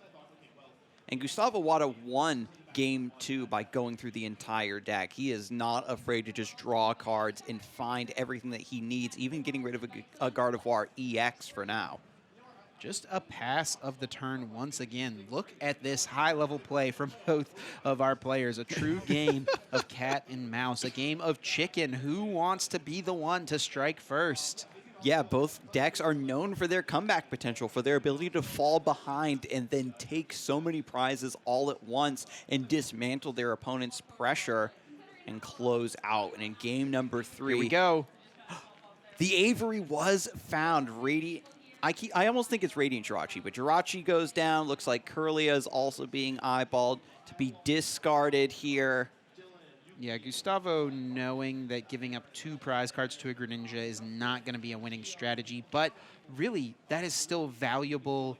And Gustavo Wada won game 2 by going through the entire deck. He is not afraid to just draw cards and find everything that he needs, even getting rid of a Gardevoir EX for now. Just a pass of the turn once again. Look at this high-level play from both of our players. A true game of cat and mouse, a game of chicken. Who wants to be the one to strike first? Yeah, both decks are known for their comeback potential, for their ability to fall behind and then take so many prizes all at once and dismantle their opponent's pressure and close out. And in game number 3, here we go. The Avery was found. I almost think it's Radiant Jirachi, but Jirachi goes down. Looks like Curlia is also being eyeballed to be discarded here. Yeah, Gustavo knowing that giving up 2 prize cards to a Greninja is not going to be a winning strategy, but really that is still valuable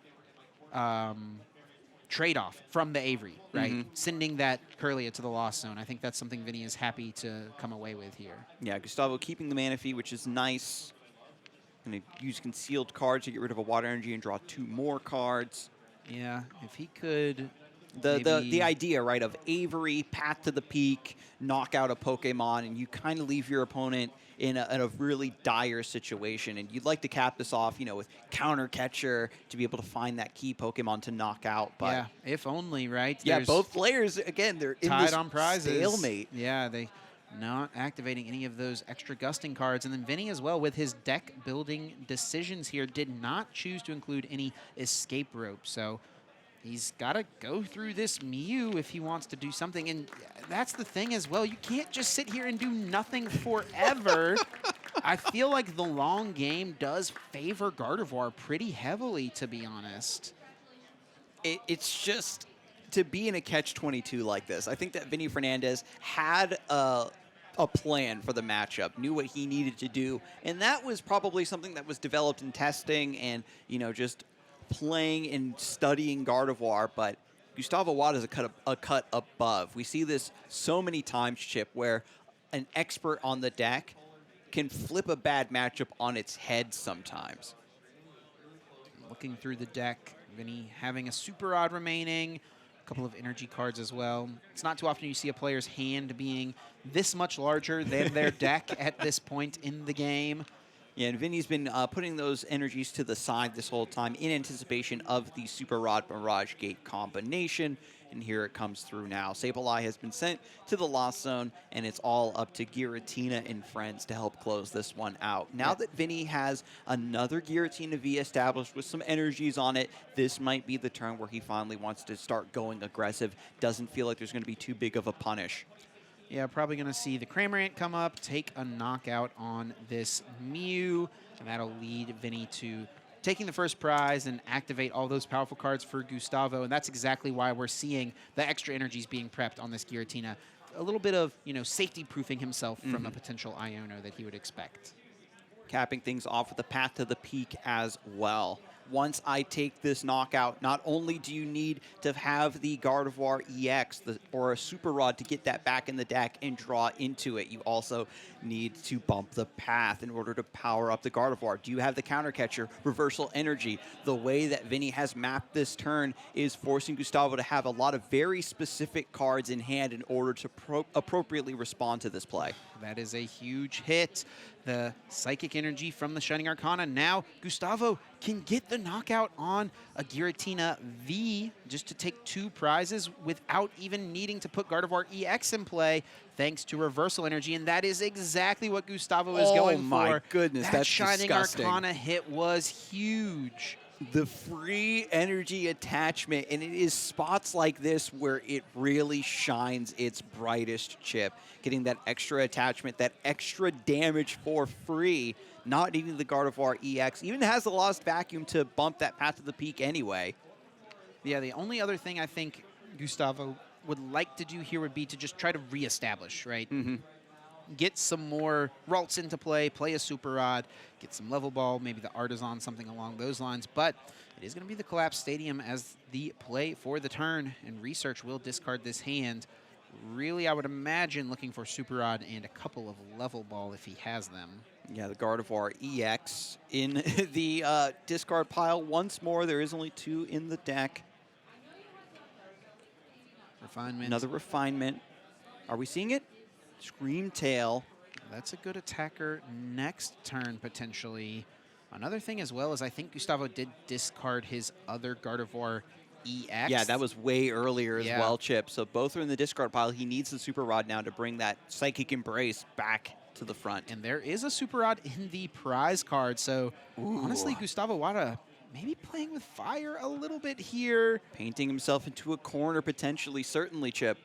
trade-off from the Avery, right? Sending that Curlia to the Lost Zone. I think that's something Vinny is happy to come away with here. Yeah, Gustavo keeping the Manaphy, which is nice. Going to use concealed cards to get rid of a Water Energy and draw 2 more cards. Yeah, if he could... The idea, right, of Avery, Path to the Peak, knock out a Pokemon, and you kind of leave your opponent in a really dire situation. And you'd like to cap this off, you know, with Counter Catcher to be able to find that key Pokemon to knock out. But yeah, if only, right? Yeah, both players, again, they're in tied this on prizes. Stalemate. Yeah, they not activating any of those extra gusting cards. And then Vinny as well, with his deck building decisions here, did not choose to include any escape rope. So He's got to go through this Mew if he wants to do something. And that's the thing as well. You can't just sit here and do nothing forever. I feel like the long game does favor Gardevoir pretty heavily, to be honest. It's just to be in a catch-22 like this. I think that VINI Fernandez had a plan for the matchup, knew what he needed to do, and that was probably something that was developed in testing and, you know, just playing and studying Gardevoir, but Gustavo Wada is a cut above. We see this so many times, Chip, where an expert on the deck can flip a bad matchup on its head sometimes. Looking through the deck, Vinny having a Super Odd remaining, a couple of energy cards as well. It's not too often you see a player's hand being this much larger than their deck at this point in the game. Yeah, and Vinny's been putting those energies to the side this whole time in anticipation of the Super Rod Mirage Gate combination. And here it comes through now. Sableye has been sent to the Lost Zone, and it's all up to Giratina and friends to help close this one out. Now that Vinny has another Giratina V established with some energies on it, this might be the turn where he finally wants to start going aggressive. Doesn't feel like there's going to be too big of a punish. Yeah, probably going to see the Cramorant come up, take a knockout on this Mew, and that'll lead Vinny to taking the first prize and activate all those powerful cards for Gustavo, and that's exactly why we're seeing the extra energies being prepped on this Giratina. A little bit of, you know, safety-proofing himself from a potential Iono that he would expect. Capping things off with the path to the peak as well. Once I take this knockout, not only do you need to have the Gardevoir EX or a Super Rod to get that back in the deck and draw into it, you also need to bump the path in order to power up the Gardevoir. Do you have the counter catcher, reversal energy? The way that Vinny has mapped this turn is forcing Gustavo to have a lot of very specific cards in hand in order to appropriately respond to this play. That is a huge hit. The Psychic Energy from the Shining Arcana. Now Gustavo can get the knockout on a Giratina V just to take 2 prizes without even needing to put Gardevoir EX in play thanks to Reversal Energy, and that is exactly what Gustavo is going for. Oh my goodness, that that's Shining disgusting. Arcana hit was huge. The free energy attachment, and it is spots like this where it really shines its brightest, Chip. Getting that extra attachment, that extra damage for free, not needing the Gardevoir EX, even has the Lost Vacuum to bump that path to the peak anyway. Yeah, the only other thing I think Gustavo would like to do here would be to just try to reestablish, right? Get some more Ralts into play, play a Super Rod, get some Level Ball, maybe the Artisan, something along those lines. But it is going to be the Collapse Stadium as the play for the turn, and Research will discard this hand. Really, I would imagine looking for Super Rod and a couple of Level Ball if he has them. Yeah, the Gardevoir EX in the discard pile once more. There is only 2 in the deck. Refinement. Another Refinement. Are we seeing it? Screamtail. That's a good attacker next turn, potentially. Another thing as well is I think Gustavo did discard his other Gardevoir EX. Yeah, that was way earlier as well, Chip. So both are in the discard pile. He needs the Super Rod now to bring that Psychic Embrace back to the front. And there is a Super Rod in the prize card. So honestly, Gustavo Wada maybe playing with fire a little bit here. Painting himself into a corner potentially, certainly, Chip.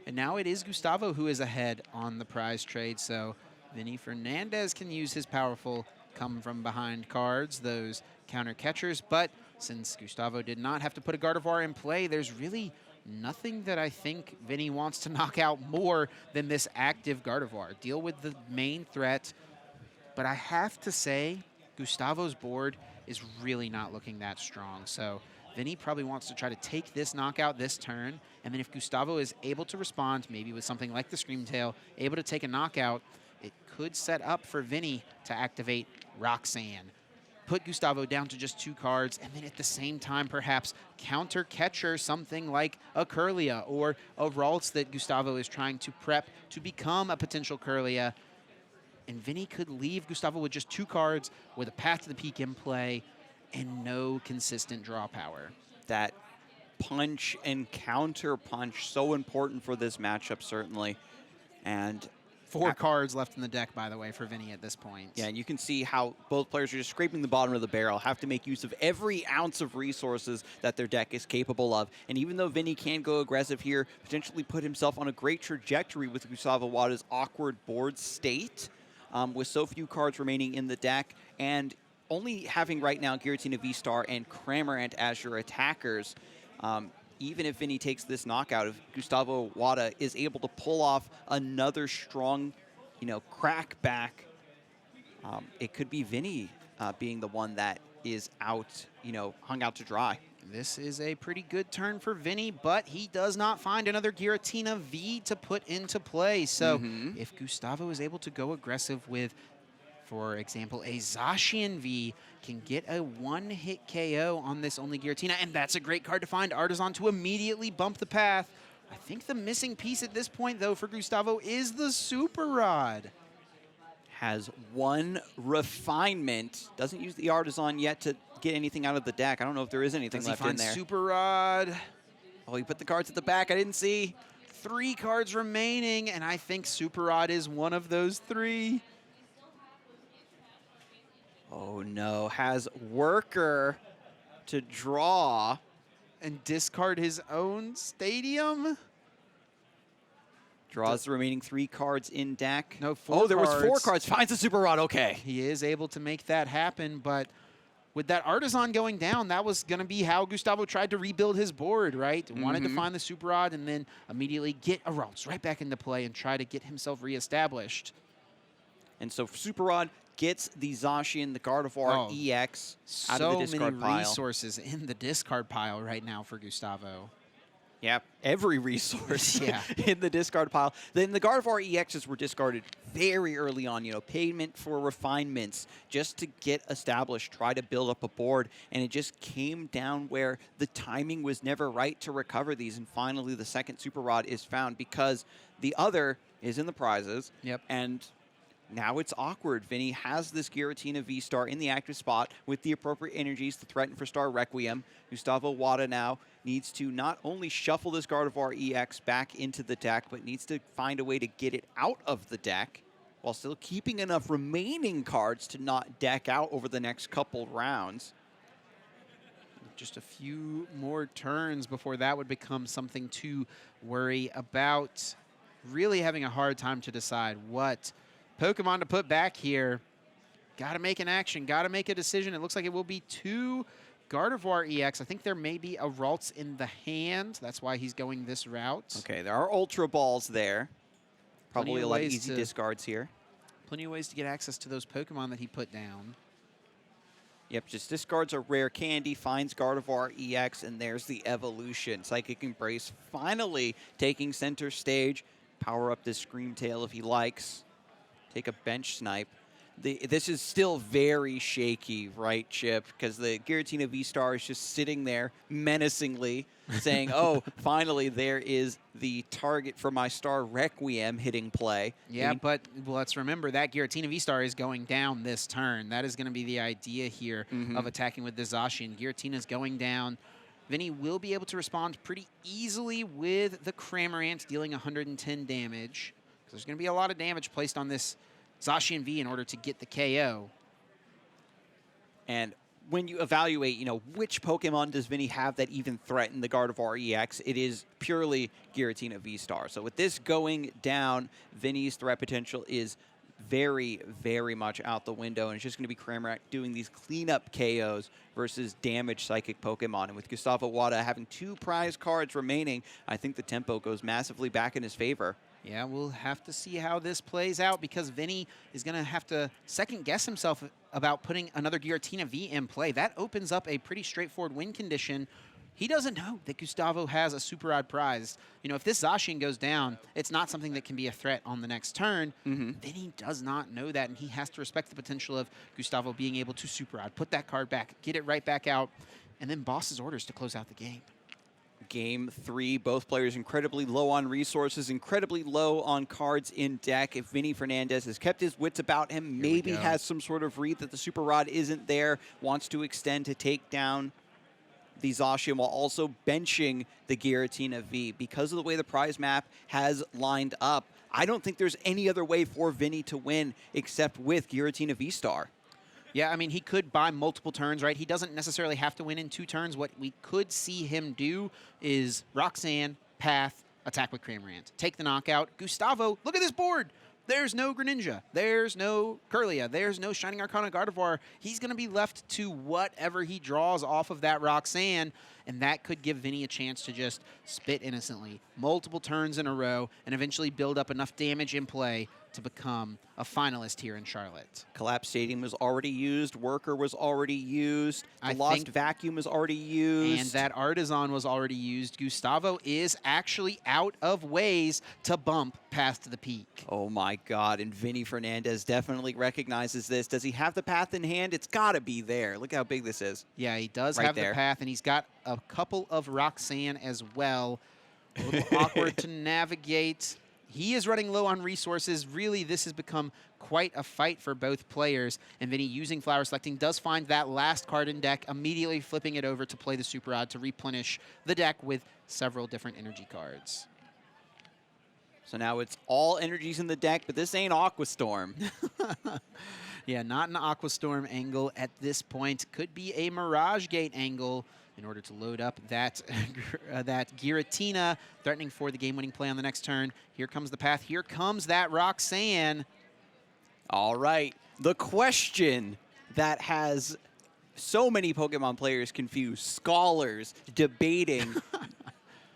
And now it is Gustavo who is ahead on the prize trade. So VINI Fernandez can use his powerful come from behind cards, those counter catchers. But since Gustavo did not have to put a Gardevoir in play, there's really nothing that I think Vinny wants to knock out more than this active Gardevoir. Deal with the main threat. But I have to say, Gustavo's board is really not looking that strong. So Vinny probably wants to try to take this knockout this turn, and then if Gustavo is able to respond, maybe with something like the Screamtail, able to take a knockout, it could set up for Vinny to activate Roxanne. Put Gustavo down to just 2 cards, and then at the same time, perhaps counter catcher something like a Kirlia or a Ralts that Gustavo is trying to prep to become a potential Kirlia. And Vinny could leave Gustavo with just 2 cards with a path to the peak in play and no consistent draw power. That punch and counter punch, so important for this matchup, certainly. And 4 cards left in the deck, by the way, for Vinny at this point. Yeah, and you can see how both players are just scraping the bottom of the barrel, have to make use of every ounce of resources that their deck is capable of. And even though Vinny can go aggressive here, potentially put himself on a great trajectory with Gustavo Wada's awkward board state, with so few cards remaining in the deck, and only having right now Giratina V-Star and Cramorant as your attackers, even if Vinny takes this knockout, if Gustavo Wada is able to pull off another strong, crackback, it could be Vinny being the one that is out, hung out to dry. This is a pretty good turn for Vinny, but he does not find another Giratina V to put into play. So if Gustavo is able to go aggressive with, for example, a Zacian V, can get a one-hit KO on this only Giratina, and that's a great card to find Artisan to immediately bump the path. I think the missing piece at this point, though, for Gustavo is the Super Rod. Has one refinement, doesn't use the Artisan yet to get anything out of the deck. I don't know if there is anything left in there. Super Rod. Oh, he put the cards at the back. I didn't see. 3 cards remaining, and I think Super Rod is one of those 3. Oh, no. Has Worker to draw. And discard his own Stadium? Draws the remaining 3 cards in deck. No, 4 Oh, there cards. was 4 cards. Finds the Super Rod. Okay. He is able to make that happen, but with that Artisan going down, that was going to be how Gustavo tried to rebuild his board, right? Wanted to find the Super Rod and then immediately get a Ralts right back into play and try to get himself reestablished. And so Super Rod gets the Zacian, the Gardevoir EX out of the discard pile. So many resources in the discard pile right now for Gustavo. Yeah, every resource Yeah. in the discard pile. Then the Gardevoir EXs were discarded very early on, payment for refinements just to get established, try to build up a board, and it just came down where the timing was never right to recover these, and finally the second Super Rod is found because the other is in the prizes. Yep. And now it's awkward. Vinny has this Giratina V-Star in the active spot with the appropriate energies to threaten for Star Requiem. Gustavo Wada now needs to not only shuffle this Gardevoir EX back into the deck, but needs to find a way to get it out of the deck while still keeping enough remaining cards to not deck out over the next couple rounds. Just a few more turns before that would become something to worry about. Really having a hard time to decide what Pokemon to put back here. Got to make an action. Got to make a decision. It looks like it will be 2 Gardevoir EX. I think there may be a Ralts in the hand. That's why he's going this route. Okay, there are Ultra Balls there. Probably a lot of ways easy discards here. Plenty of ways to get access to those Pokemon that he put down. Yep, just discards a rare candy, finds Gardevoir EX, and there's the evolution. Psychic Embrace finally taking center stage. Power up this Screamtail if he likes. Take a bench snipe. This is still very shaky, right, Chip? Because the Giratina V-Star is just sitting there menacingly saying, oh, finally there is the target for my Star Requiem hitting play. Yeah, but let's remember that Giratina V-Star is going down this turn. That is going to be the idea here of attacking with the Zacian. Giratina's going down. Vinny will be able to respond pretty easily with the Cramorant, dealing 110 damage. Because there's going to be a lot of damage placed on this Zacian V in order to get the KO. And when you evaluate, which Pokemon does Vinny have that even threaten the Gardevoir EX, it is purely Giratina V-Star. So with this going down, Vinny's threat potential is very, very much out the window, and it's just going to be Cramorant doing these cleanup KOs versus damaged Psychic Pokemon. And with Gustavo Wada having 2 prize cards remaining, I think the tempo goes massively back in his favor. Yeah, we'll have to see how this plays out because Vinny is going to have to second-guess himself about putting another Giratina V in play. That opens up a pretty straightforward win condition. He doesn't know that Gustavo has a Super Rod prize. If this Zacian goes down, it's not something that can be a threat on the next turn. Vinny does not know that, and he has to respect the potential of Gustavo being able to Super Rod, put that card back, get it right back out, and then boss his orders to close out the game. Game 3, both players incredibly low on resources, incredibly low on cards in deck. If VINI FERNANDEZ has kept his wits about him, maybe has some sort of read that the Super Rod isn't there, wants to extend to take down the Zacian while also benching the Giratina V. Because of the way the prize map has lined up, I don't think there's any other way for Vinny to win except with Giratina V-Star. Yeah, I mean, he could buy multiple turns, right? He doesn't necessarily have to win in 2 turns. What we could see him do is Roxanne, Path, attack with Cramorant. Take the knockout. Gustavo, look at this board. There's no Greninja. There's no Kirlia. There's no Shining Arcana Gardevoir. He's going to be left to whatever he draws off of that Roxanne, and that could give Vinny a chance to just spit innocently multiple turns in a row and eventually build up enough damage in play to become a finalist here in Charlotte. Collapse Stadium was already used. Worker was already used. The Lost Vacuum was already used. And that Artisan was already used. Gustavo is actually out of ways to bump past the peak. Oh my God, and Vinny Fernandez definitely recognizes this. Does he have the path in hand? It's got to be there. Look how big this is. Yeah, he does Right have there. the path, and he's got a couple of Roxanne as well. A little awkward to navigate. He is running low on resources. Really, this has become quite a fight for both players. And Vinny, using Flower Selecting, does find that last card in deck, immediately flipping it over to play the Super Rod to replenish the deck with several different energy cards. So now it's all energies in the deck, but this ain't Aqua Storm. Yeah, not an Aqua Storm angle at this point. Could be a Mirage Gate angle in order to load up that, that Giratina, threatening for the game-winning play on the next turn. Here comes the path. Here comes that Roxanne. All right. The question that has so many Pokemon players confused, scholars debating,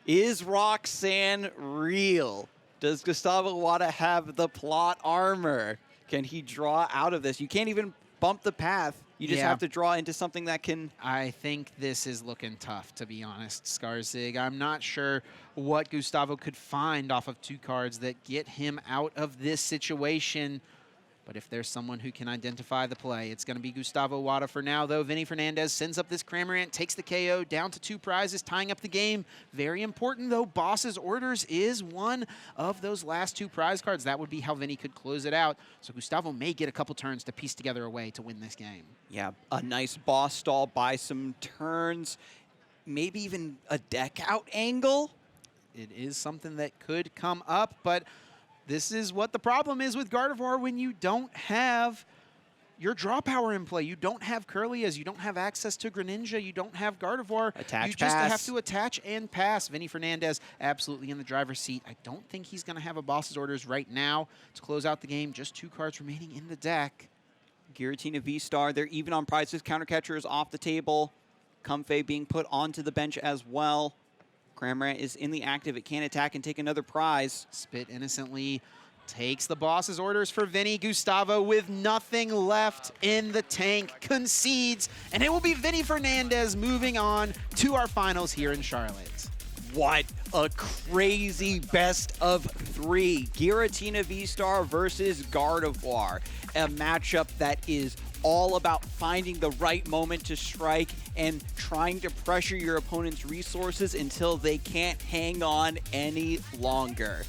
is Roxanne real? Does Gustavo Wada have the plot armor? Can he draw out of this? You can't even bump the path. You just have to draw into something that can... I think this is looking tough, to be honest, Skarzig. I'm not sure what Gustavo could find off of 2 cards that get him out of this situation. But if there's someone who can identify the play, it's going to be Gustavo Wada for now, though. Vinny Fernandez sends up this Cramorant, takes the KO, down to 2 prizes, tying up the game. Very important, though. Boss's Orders is one of those last 2 prize cards. That would be how Vinny could close it out. So Gustavo may get a couple turns to piece together a way to win this game. Yeah, a nice boss stall, buy some turns, maybe even a deck out angle. It is something that could come up, but... this is what the problem is with Gardevoir when you don't have your draw power in play. You don't have Kirlias. You don't have access to Greninja. You don't have Gardevoir. Attach, you just pass. have to attach and pass. Vinny Fernandez absolutely in the driver's seat. I don't think he's going to have a boss's orders right now to close out the game. Just 2 cards remaining in the deck. Giratina V-Star, they're even on prizes. Countercatcher is off the table. Comfey being put onto the bench as well. Cramorant is in the active. It can attack and take another prize. Spit innocently takes the boss's orders for Vinny. Gustavo, with nothing left in the tank, concedes, and it will be Vinny Fernandez moving on to our finals here in Charlotte. What a crazy best of 3. Giratina V-Star versus Gardevoir. A matchup that is all about finding the right moment to strike and trying to pressure your opponent's resources until they can't hang on any longer.